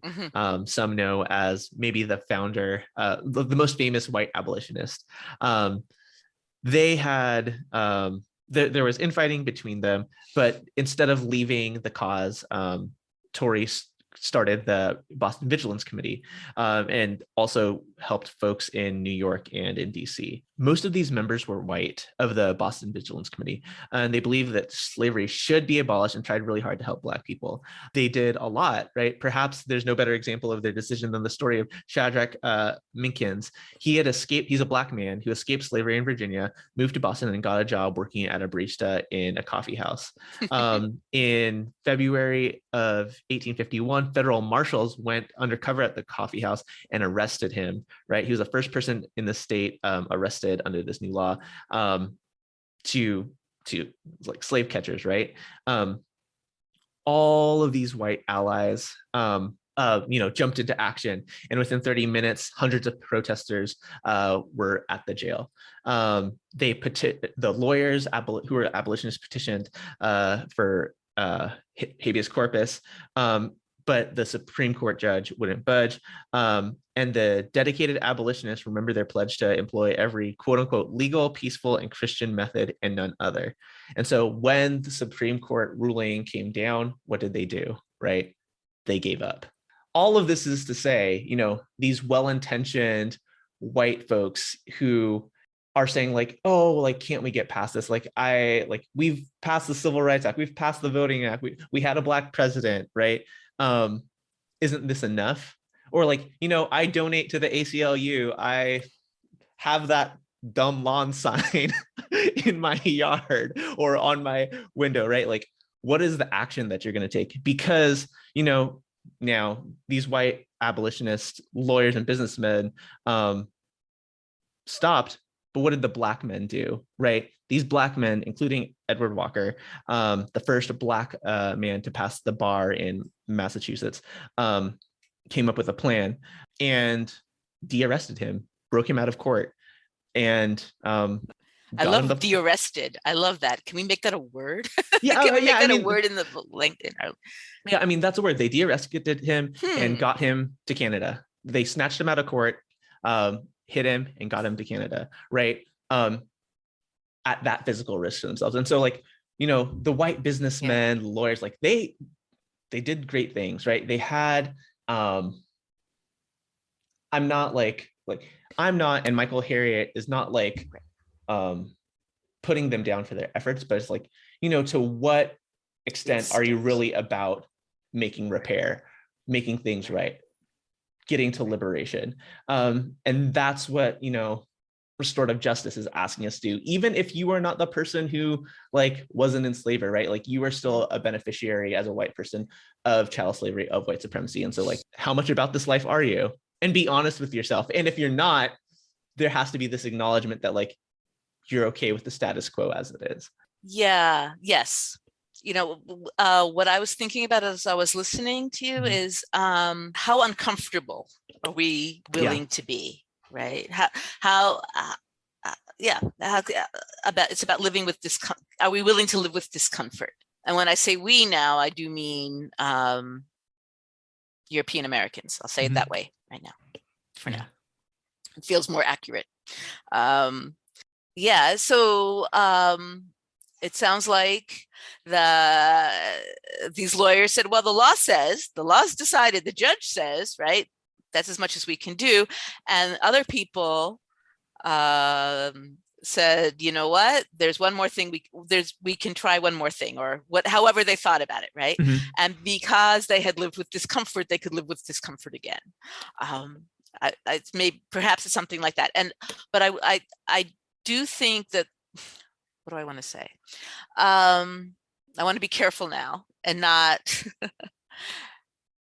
some know as maybe the founder, the most famous white abolitionist. they had there was infighting between them, but instead of leaving the cause, Tories started the Boston Vigilance Committee, and also helped folks in New York and in DC. Most of these members were white of the Boston Vigilance Committee, and they believed that slavery should be abolished and tried really hard to help Black people. They did a lot, right? Perhaps there's no better example of their decision than the story of Shadrach Minkins. He had escaped, he's a Black man who escaped slavery in Virginia, moved to Boston and got a job working at a barista in a coffee house. In February of 1851, federal marshals went undercover at the coffee house and arrested him, right? He was the first person in the state arrested under this new law, to like slave catchers, right? All of these white allies jumped into action, and within 30 minutes, hundreds of protesters were at the jail. The lawyers who were abolitionists petitioned for habeas corpus, but the Supreme Court judge wouldn't budge. And the dedicated abolitionists remember their pledge to employ every quote unquote legal, peaceful, and Christian method and none other. And so when the Supreme Court ruling came down, what did they do, right? They gave up. All of this is to say, these well-intentioned white folks who are saying like, oh, like, can't we get past this? We've passed the Civil Rights Act, we've passed the Voting Act, we had a Black president, right? Isn't this enough? Or like, I donate to the ACLU, I have that dumb lawn sign in my yard or on my window, right? Like, what is the action that you're going to take? Because, now these white abolitionist lawyers and businessmen stopped, but what did the Black men do, right? These Black men, including Edward Walker, the first Black man to pass the bar in Massachusetts, came up with a plan and de-arrested him, broke him out of court, and I love de-arrested. I love that. Can we make that a word? Yeah, Can we make that a word in the LinkedIn? Yeah, I mean, that's a word. They de-arrested him and got him to Canada. They snatched him out of court, hit him, and got him to Canada, right? At that physical risk to themselves. And so, like, the white businessmen, lawyers, like they did great things, right? They had, I'm not, and Michael Harriot is not like putting them down for their efforts, but it's like, to what extent are you really about making repair, making things right, getting to liberation? And that's what, restorative justice is asking us to do. Even if you are not the person who was an enslaver, right? Like, you are still a beneficiary as a white person of chattel slavery, of white supremacy. And so, like, how much about this life are you? And be honest with yourself. And if you're not, there has to be this acknowledgement that you're okay with the status quo as it is. Yeah. Yes. What I was thinking about as I was listening to you is how uncomfortable are we willing to be, right? It's about living with discomfort. Are we willing to live with discomfort? And when I say we now, I do mean European Americans. I'll say it that way right now, for now. It feels more accurate. So it sounds like these lawyers said, well, the law's decided, the judge says, right? That's as much as we can do. And other people said, you know what, there's one more thing, we can try one more thing, or however they thought about it, right? And because they had lived with discomfort, they could live with discomfort again. Perhaps it's something like that. But I do think that, what do I want to say? I want to be careful now and not,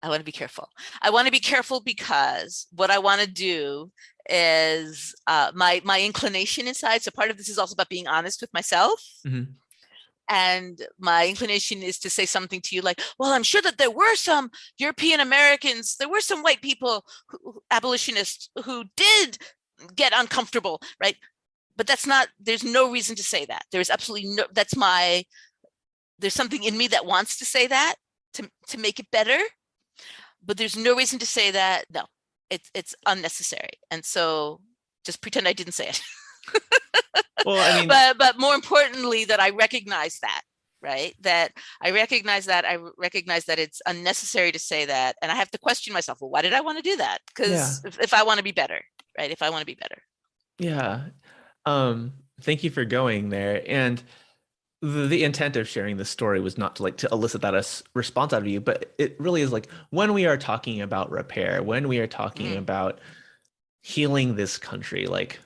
I want to be careful. I want to be careful because what I want to do is my inclination inside. So part of this is also about being honest with myself. And my inclination is to say something to you like, well, I'm sure that there were some European Americans, there were some white people, abolitionists, who did get uncomfortable, right? But there's no reason to say that. There's absolutely no, there's something in me that wants to say that to make it better, but there's no reason to say that. No, it's unnecessary. And so just pretend I didn't say it. Well, I mean, but more importantly, that I recognize that, right? That I recognize that it's unnecessary to say that. And I have to question myself, well, why did I want to do that? Because if I want to be better, right? If I want to be better. Yeah. Thank you for going there. And the intent of sharing this story was not to elicit that response out of you, but it really is like when we are talking about repair, when we are talking about healing this country, like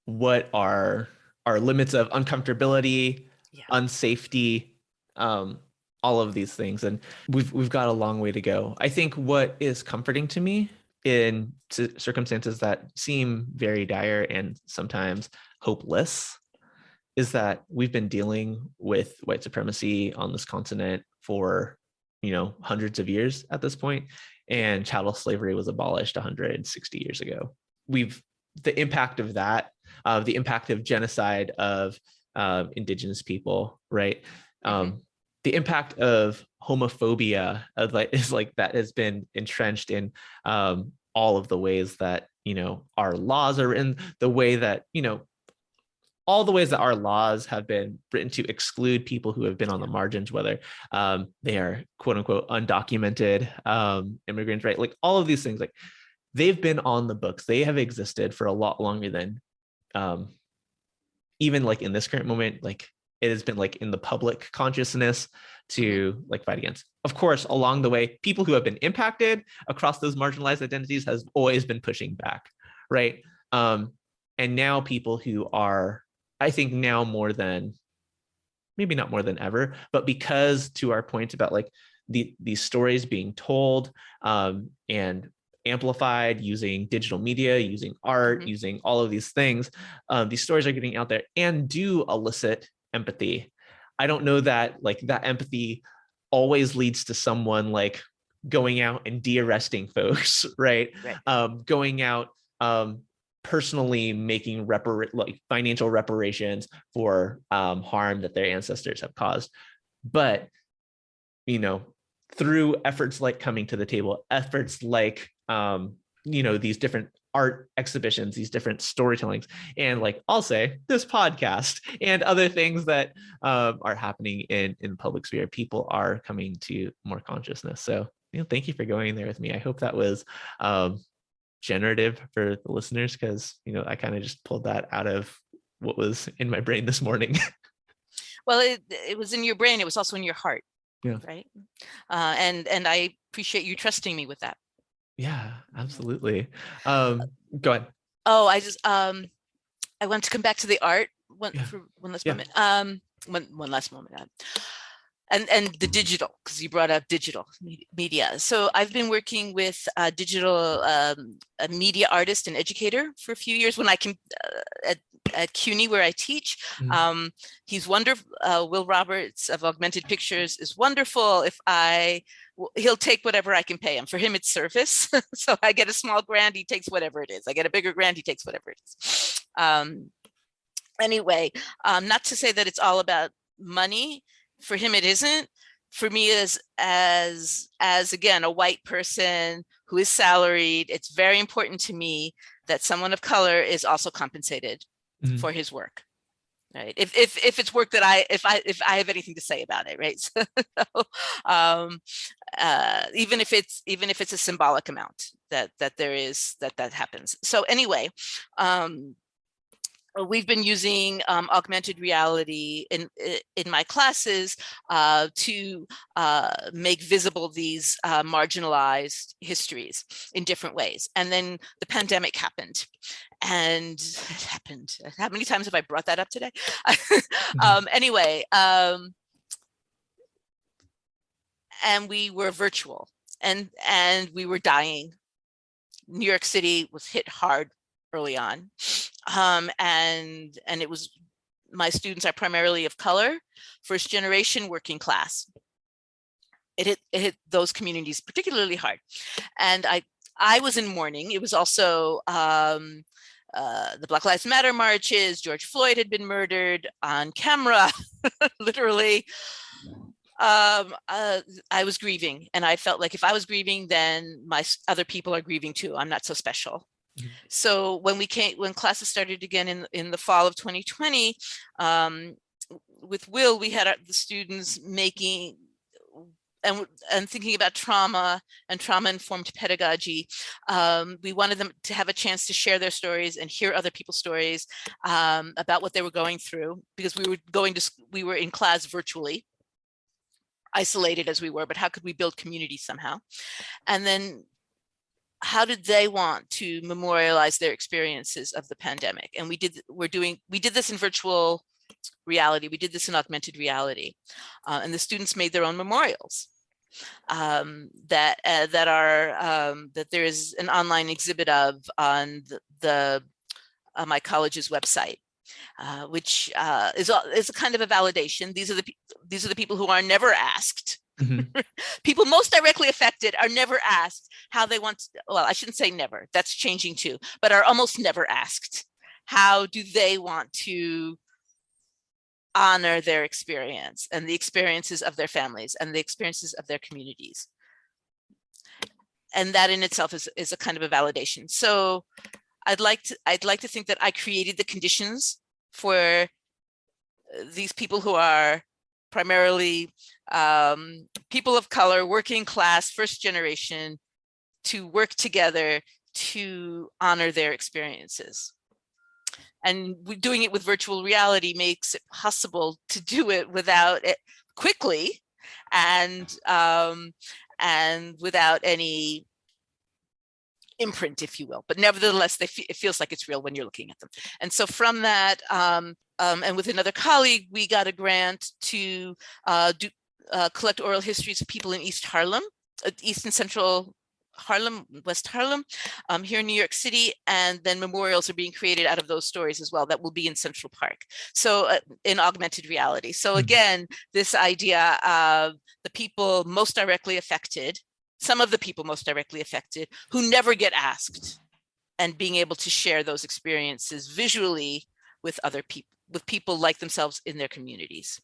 what are our limits of uncomfortability, unsafety, all of these things. And we've got a long way to go. I think what is comforting to me in circumstances that seem very dire and sometimes hopeless is that we've been dealing with white supremacy on this continent for, hundreds of years at this point, and chattel slavery was abolished 160 years ago. The impact of that, the impact of genocide of indigenous people, right? The impact of homophobia is like that has been entrenched in all of the ways that our laws are written, the way that all the ways that our laws have been written to exclude people who have been on the margins, whether they are quote unquote undocumented immigrants, right? Like all of these things, like they've been on the books. They have existed for a lot longer than even like in this current moment, like it has been like in the public consciousness to like fight against. Of course, along the way, people who have been impacted across those marginalized identities has always been pushing back, right? And now people who are, I think now more than, maybe not more than ever, but because to our point about like these stories being told and amplified using digital media, using art, using all of these things, these stories are getting out there and do elicit empathy. I don't know that like that empathy always leads to someone like going out and de-arresting folks, right? Going out personally making financial reparations for harm that their ancestors have caused. But through efforts like coming to the table, efforts like these different art exhibitions, these different storytellings, and like I'll say this podcast and other things that are happening in the public sphere, people are coming to more consciousness. So thank you for going there with me. I hope that was generative for the listeners, because I kind of just pulled that out of what was in my brain this morning. Well, it was in your brain. It was also in your heart. Yeah. Right. And I appreciate you trusting me with that. Yeah, absolutely. Go ahead. Oh, I want to come back to the art for one last moment. One last moment. And the digital, because you brought up digital media. So I've been working with a digital media artist and educator for a few years when I can at CUNY where I teach. He's wonderful. Will Roberts of Augmented Pictures is wonderful. He'll take whatever I can pay him. For him, it's service. So I get a small grant, he takes whatever it is. I get a bigger grant, he takes whatever it is. Anyway, not to say that it's all about money. For him, it isn't. For me, as again, a white person who is salaried, it's very important to me that someone of color is also compensated for his work. Right. If it's work that if I have anything to say about it, right. So, even if it's a symbolic amount that happens. So anyway, we've been using augmented reality in my classes to make visible these marginalized histories in different ways. And then the pandemic happened. And it happened. How many times have I brought that up today? Anyway, and we were virtual and we were dying. New York City was hit hard early on. And it was, my students are primarily of color, first generation working class. It hit those communities particularly hard. And I was in mourning. It was also the Black Lives Matter marches. George Floyd had been murdered on camera, literally. I was grieving, and I felt like if I was grieving, then my other people are grieving too. I'm not so special. So when classes started again in the fall of 2020, with Will, we had the students making and thinking about trauma and trauma-informed pedagogy. We wanted them to have a chance to share their stories and hear other people's stories about what they were going through, because we were in class virtually, isolated as we were, but how could we build community somehow? And then how did they want to memorialize their experiences of the pandemic? And we did this in virtual reality. We did this in augmented reality, and the students made their own memorials that there is an online exhibit of on my college's website, which is a kind of a validation. These are the people who are never asked. People most directly affected are never asked how they want to, well, I shouldn't say never, that's changing too, but are almost never asked how do they want to honor their experience and the experiences of their families and the experiences of their communities. And that in itself is a kind of a validation. So I'd like to think that I created the conditions for these people who are primarily people of color, working class, first generation, to work together to honor their experiences. And doing it with virtual reality makes it possible to do it without it quickly and without any imprint, if you will. But nevertheless, it feels like it's real when you're looking at them. And so from that, and with another colleague, we got a grant to collect oral histories of people in East Harlem, East and Central Harlem, West Harlem, here in New York City, and then memorials are being created out of those stories as well that will be in Central Park, so in augmented reality. So again, this idea of the people most directly affected, some of the people most directly affected who never get asked, and being able to share those experiences visually with other people, with people like themselves in their communities.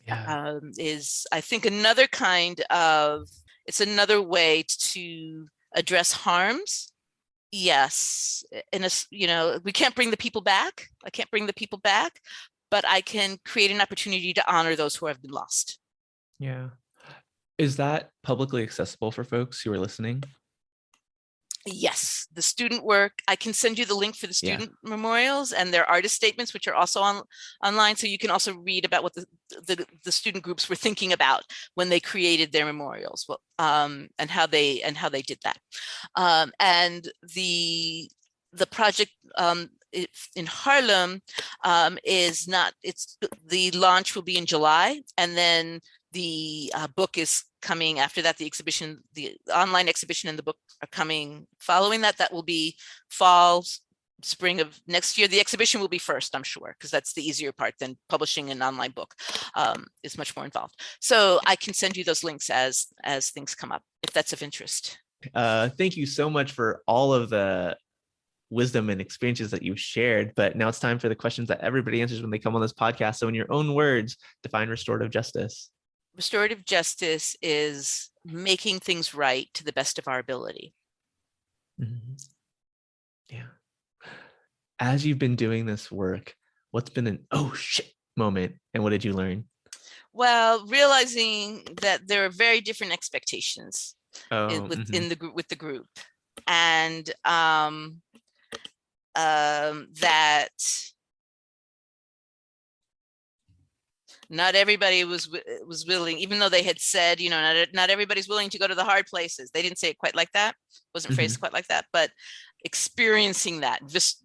Yeah. Is, I think, another kind of, it's another way to address harms. Yes, we can't bring the people back. I can't bring the people back, but I can create an opportunity to honor those who have been lost. Yeah. Is that publicly accessible for folks who are listening? Yes, the student work, I can send you the link for the student memorials and their artist statements, which are also online. So you can also read about what the student groups were thinking about when they created their memorials, and how they did that. And the project in Harlem is not, the launch will be in July, and then the book is coming after that. The exhibition, the online exhibition and the book are coming following that. That will be fall, spring of next year. The exhibition will be first, I'm sure, because that's the easier part than publishing an online book. Is much more involved. So I can send you those links as things come up, if that's of interest. Thank you so much for all of the wisdom and experiences that you've shared. But now it's time for the questions that everybody answers when they come on this podcast. So in your own words, define restorative justice. Restorative justice is making things right to the best of our ability. Mm-hmm. Yeah. As you've been doing this work, what's been an oh shit moment, and what did you learn? Well, realizing that there are very different expectations with the group, and that not everybody was willing, even though they had said, not everybody's willing to go to the hard places. They didn't say it quite like that. Wasn't phrased quite like that, but experiencing that,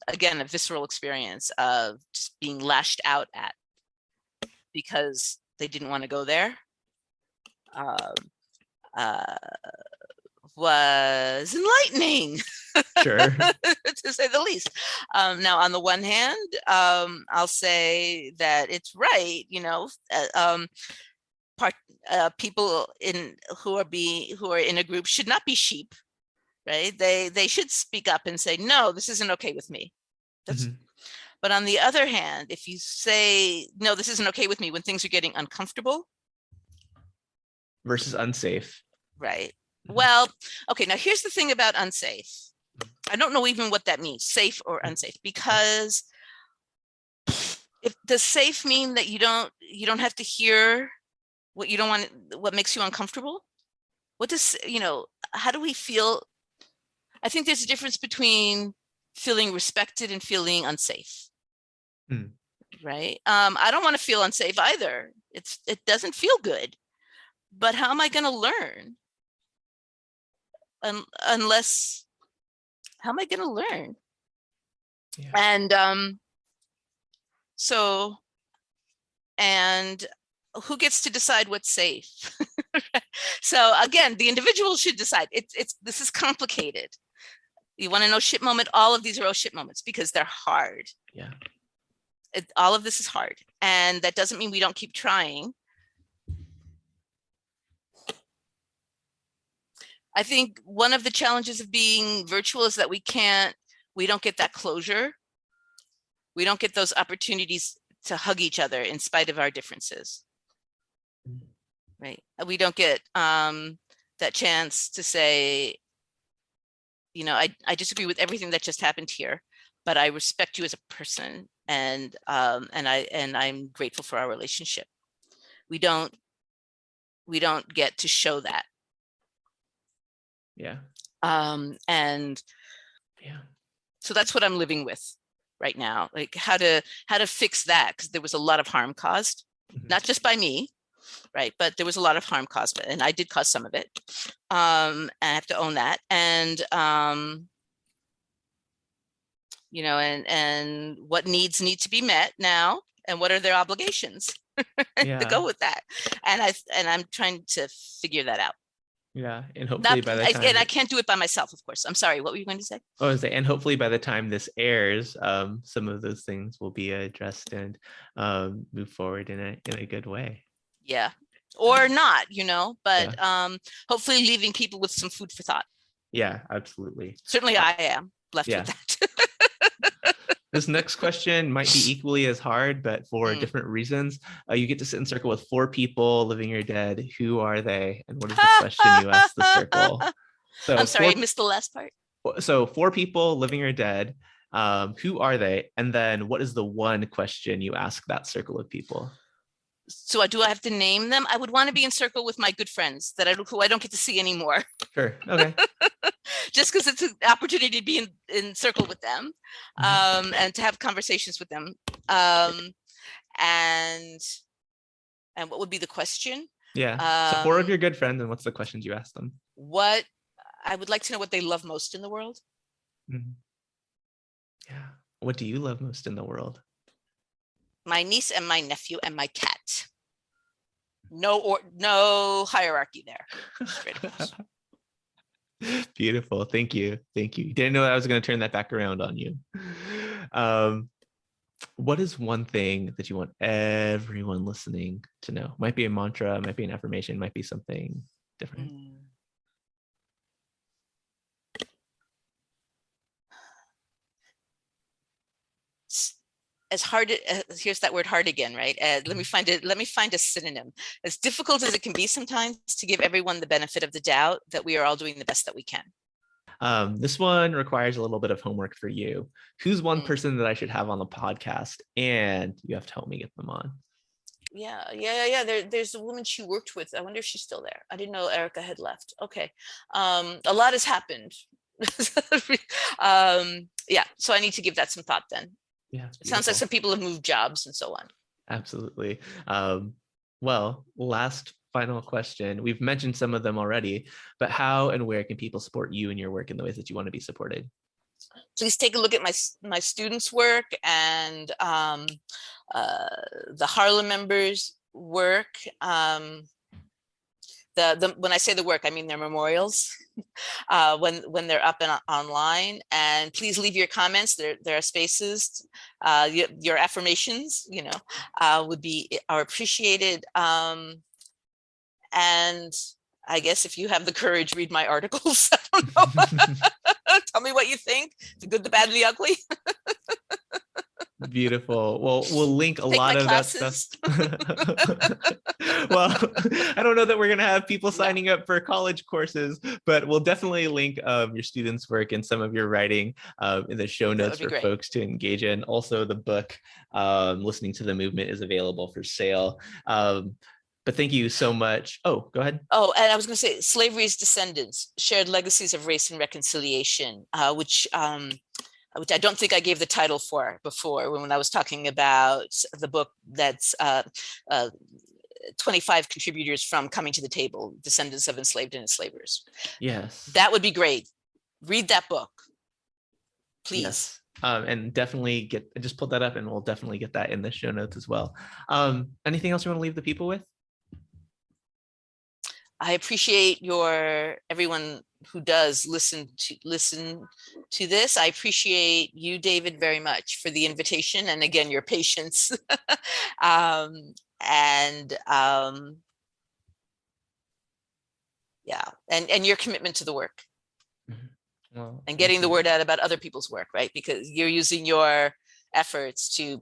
again, a visceral experience of just being lashed out at because they didn't want to go there, was enlightening. Sure. To say the least. Now, on the one hand, I'll say that it's right, people who are in a group should not be sheep, right? They should speak up and say, no, this isn't okay with me. But on the other hand, if you say, no, this isn't okay with me when things are getting uncomfortable. Versus unsafe. Right. Well, okay, now here's the thing about unsafe. I don't know even what that means, safe or unsafe, because if does safe mean that you don't have to hear what you don't want, what makes you uncomfortable? What does, how do we feel? I think there's a difference between feeling respected and feeling unsafe. Right? I don't want to feel unsafe either. It doesn't feel good. But how am I going to learn? Unless, how am I going to learn? Yeah. And who gets to decide what's safe? So again, the individual should decide. This is complicated. You want to know shit moment? All of these are all shit moments because they're hard. Yeah. All of this is hard. And that doesn't mean we don't keep trying. I think one of the challenges of being virtual is that we don't get that closure. We don't get those opportunities to hug each other in spite of our differences. Right? We don't get that chance to say, I disagree with everything that just happened here, but I respect you as a person, and I'm grateful for our relationship. We don't get to show that. Yeah. And yeah, so that's what I'm living with right now, like how to fix that, because there was a lot of harm caused, not just by me, right, but there was a lot of harm caused, and I did cause some of it. And I have to own that, and and what needs need to be met now, and what are their obligations to go with that, and I'm trying to figure that out. Yeah, and hopefully by the time, and I can't do it by myself, of course. I'm sorry, what were you going to say? And hopefully by the time this airs, some of those things will be addressed and move forward in a good way. Yeah, or not, but hopefully leaving people with some food for thought. Yeah, absolutely. Certainly I am left with that. This next question might be equally as hard, but for different reasons. You get to sit in circle with 4 people, living or dead. Who are they? And what is the question you ask the circle? So I'm sorry, I missed the last part. So 4 people, living or dead. Who are they? And then what is the one question you ask that circle of people? So do I have to name them? I would want to be in circle with my good friends who I don't get to see anymore. Sure. Okay. Just because it's an opportunity to be in circle with them, and to have conversations with them. And what would be the question? Yeah. So 4 of your good friends, and what's the questions you ask them? What I would like to know what they love most in the world. Yeah. What do you love most in the world? My niece and my nephew and my cat. No hierarchy there. Beautiful. Thank you. Didn't know I was going to turn that back around on you. What is one thing that you want everyone listening to know? Might be a mantra, might be an affirmation, might be something different. As hard, here's that word hard again, right? Let me find a synonym. As difficult as it can be sometimes to give everyone the benefit of the doubt that we are all doing the best that we can. This one requires a little bit of homework for you. Who's one person that I should have on the podcast? And you have to help me get them on. Yeah. There's a woman she worked with. I wonder if she's still there. I didn't know Erica had left. Okay. A lot has happened. Yeah, so I need to give that some thought then. Yeah, it sounds like some people have moved jobs and so on. Absolutely. Well, last final question. We've mentioned some of them already, but how and where can people support you and your work in the ways that you want to be supported? Please take a look at my students' work and the Harlem members' work. When I say the work, I mean their memorials when they're up and online. And please leave your comments. There are spaces. Your affirmations, are appreciated. And I guess if you have the courage, read my articles. I don't know. Tell me what you think, the good, the bad, and the ugly. Beautiful. Well, we'll link a Take lot my of classes. that stuff. Well, I don't know that we're going to have people signing up for college courses, but we'll definitely link your students' work and some of your writing in the show notes for folks to engage in. Also, the book, Listening to the Movement, is available for sale. But thank you so much. Oh, go ahead. Oh, and I was going to say, Slavery's Descendants, Shared Legacies of Race and Reconciliation, which I don't think I gave the title for before when I was talking about the book that's 25 contributors from Coming to the Table, Descendants of Enslaved and Enslavers. Yes. That would be great. Read that book, please. Yes. And definitely just pull that up, and we'll definitely get that in the show notes as well. Anything else you want to leave the people with? I appreciate everyone who does listen to this. I appreciate you, David, very much for the invitation, and again, your patience. And your commitment to the work. Well, and getting the word out about other people's work, right? Because you're using your efforts to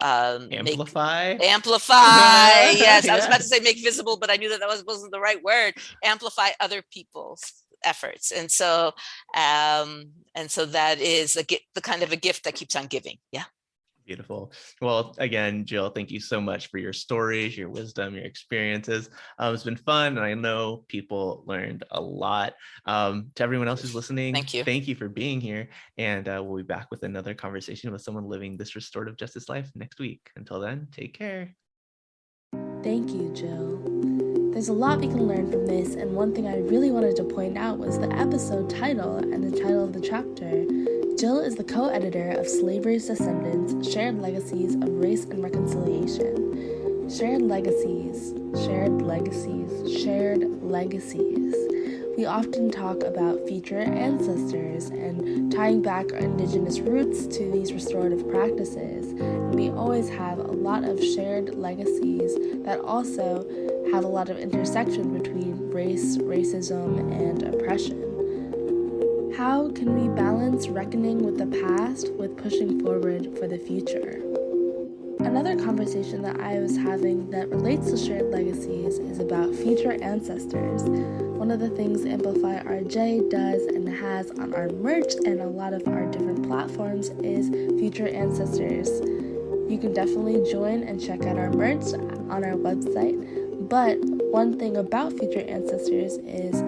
amplify. Yes, I was about to say make visible, but I knew that wasn't the right word. Amplify other people's efforts, and so that is the kind of a gift that keeps on giving. Yeah. Beautiful. Well, again, Jill, thank you so much for your stories, your wisdom, your experiences. It's been fun, and I know people learned a lot. To everyone else who's listening, thank you for being here, and we'll be back with another conversation with someone living this restorative justice life next week. Until then, take care. Thank you, Jill. There's a lot we can learn from this, and one thing I really wanted to point out was the episode title and the title of the chapter. Jill is the co-editor of Slavery's Descendants, Shared Legacies of Race and Reconciliation. Shared legacies, shared legacies, shared legacies. We often talk about future ancestors and tying back our Indigenous roots to these restorative practices. And we always have a lot of shared legacies that also have a lot of intersection between race, racism, and oppression. How can we balance reckoning with the past with pushing forward for the future? Another conversation that I was having that relates to shared legacies is about future ancestors. One of the things Amplify RJ does and has on our merch and a lot of our different platforms is future ancestors. You can definitely join and check out our merch on our website. But one thing about future ancestors is,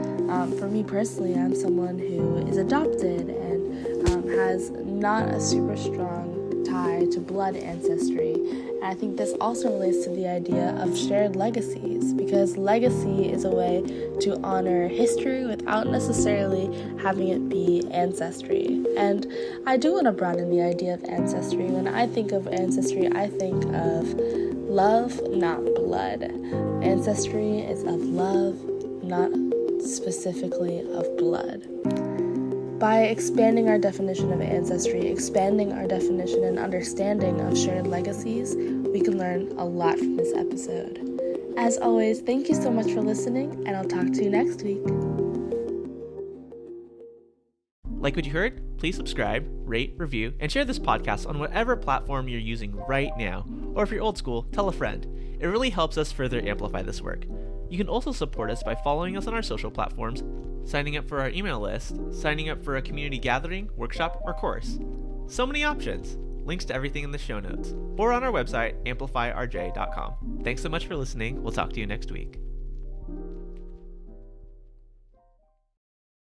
for me personally, I'm someone who is adopted and has not a super strong tie to blood ancestry. And I think this also relates to the idea of shared legacies, because legacy is a way to honor history without necessarily having it be ancestry. And I do want to broaden the idea of ancestry. When I think of ancestry, I think of love, not blood. Ancestry is of love, not specifically of blood. By expanding our definition of ancestry, expanding our definition and understanding of shared legacies, we can learn a lot from this episode. As always, thank you so much for listening, and I'll talk to you next week. Like what you heard? Please subscribe, rate, review, and share this podcast on whatever platform you're using right now. Or if you're old school, tell a friend. It really helps us further amplify this work. You can also support us by following us on our social platforms, signing up for our email list, signing up for a community gathering, workshop, or course. So many options. Links to everything in the show notes, or on our website, amplifyrj.com. Thanks so much for listening. We'll talk to you next week.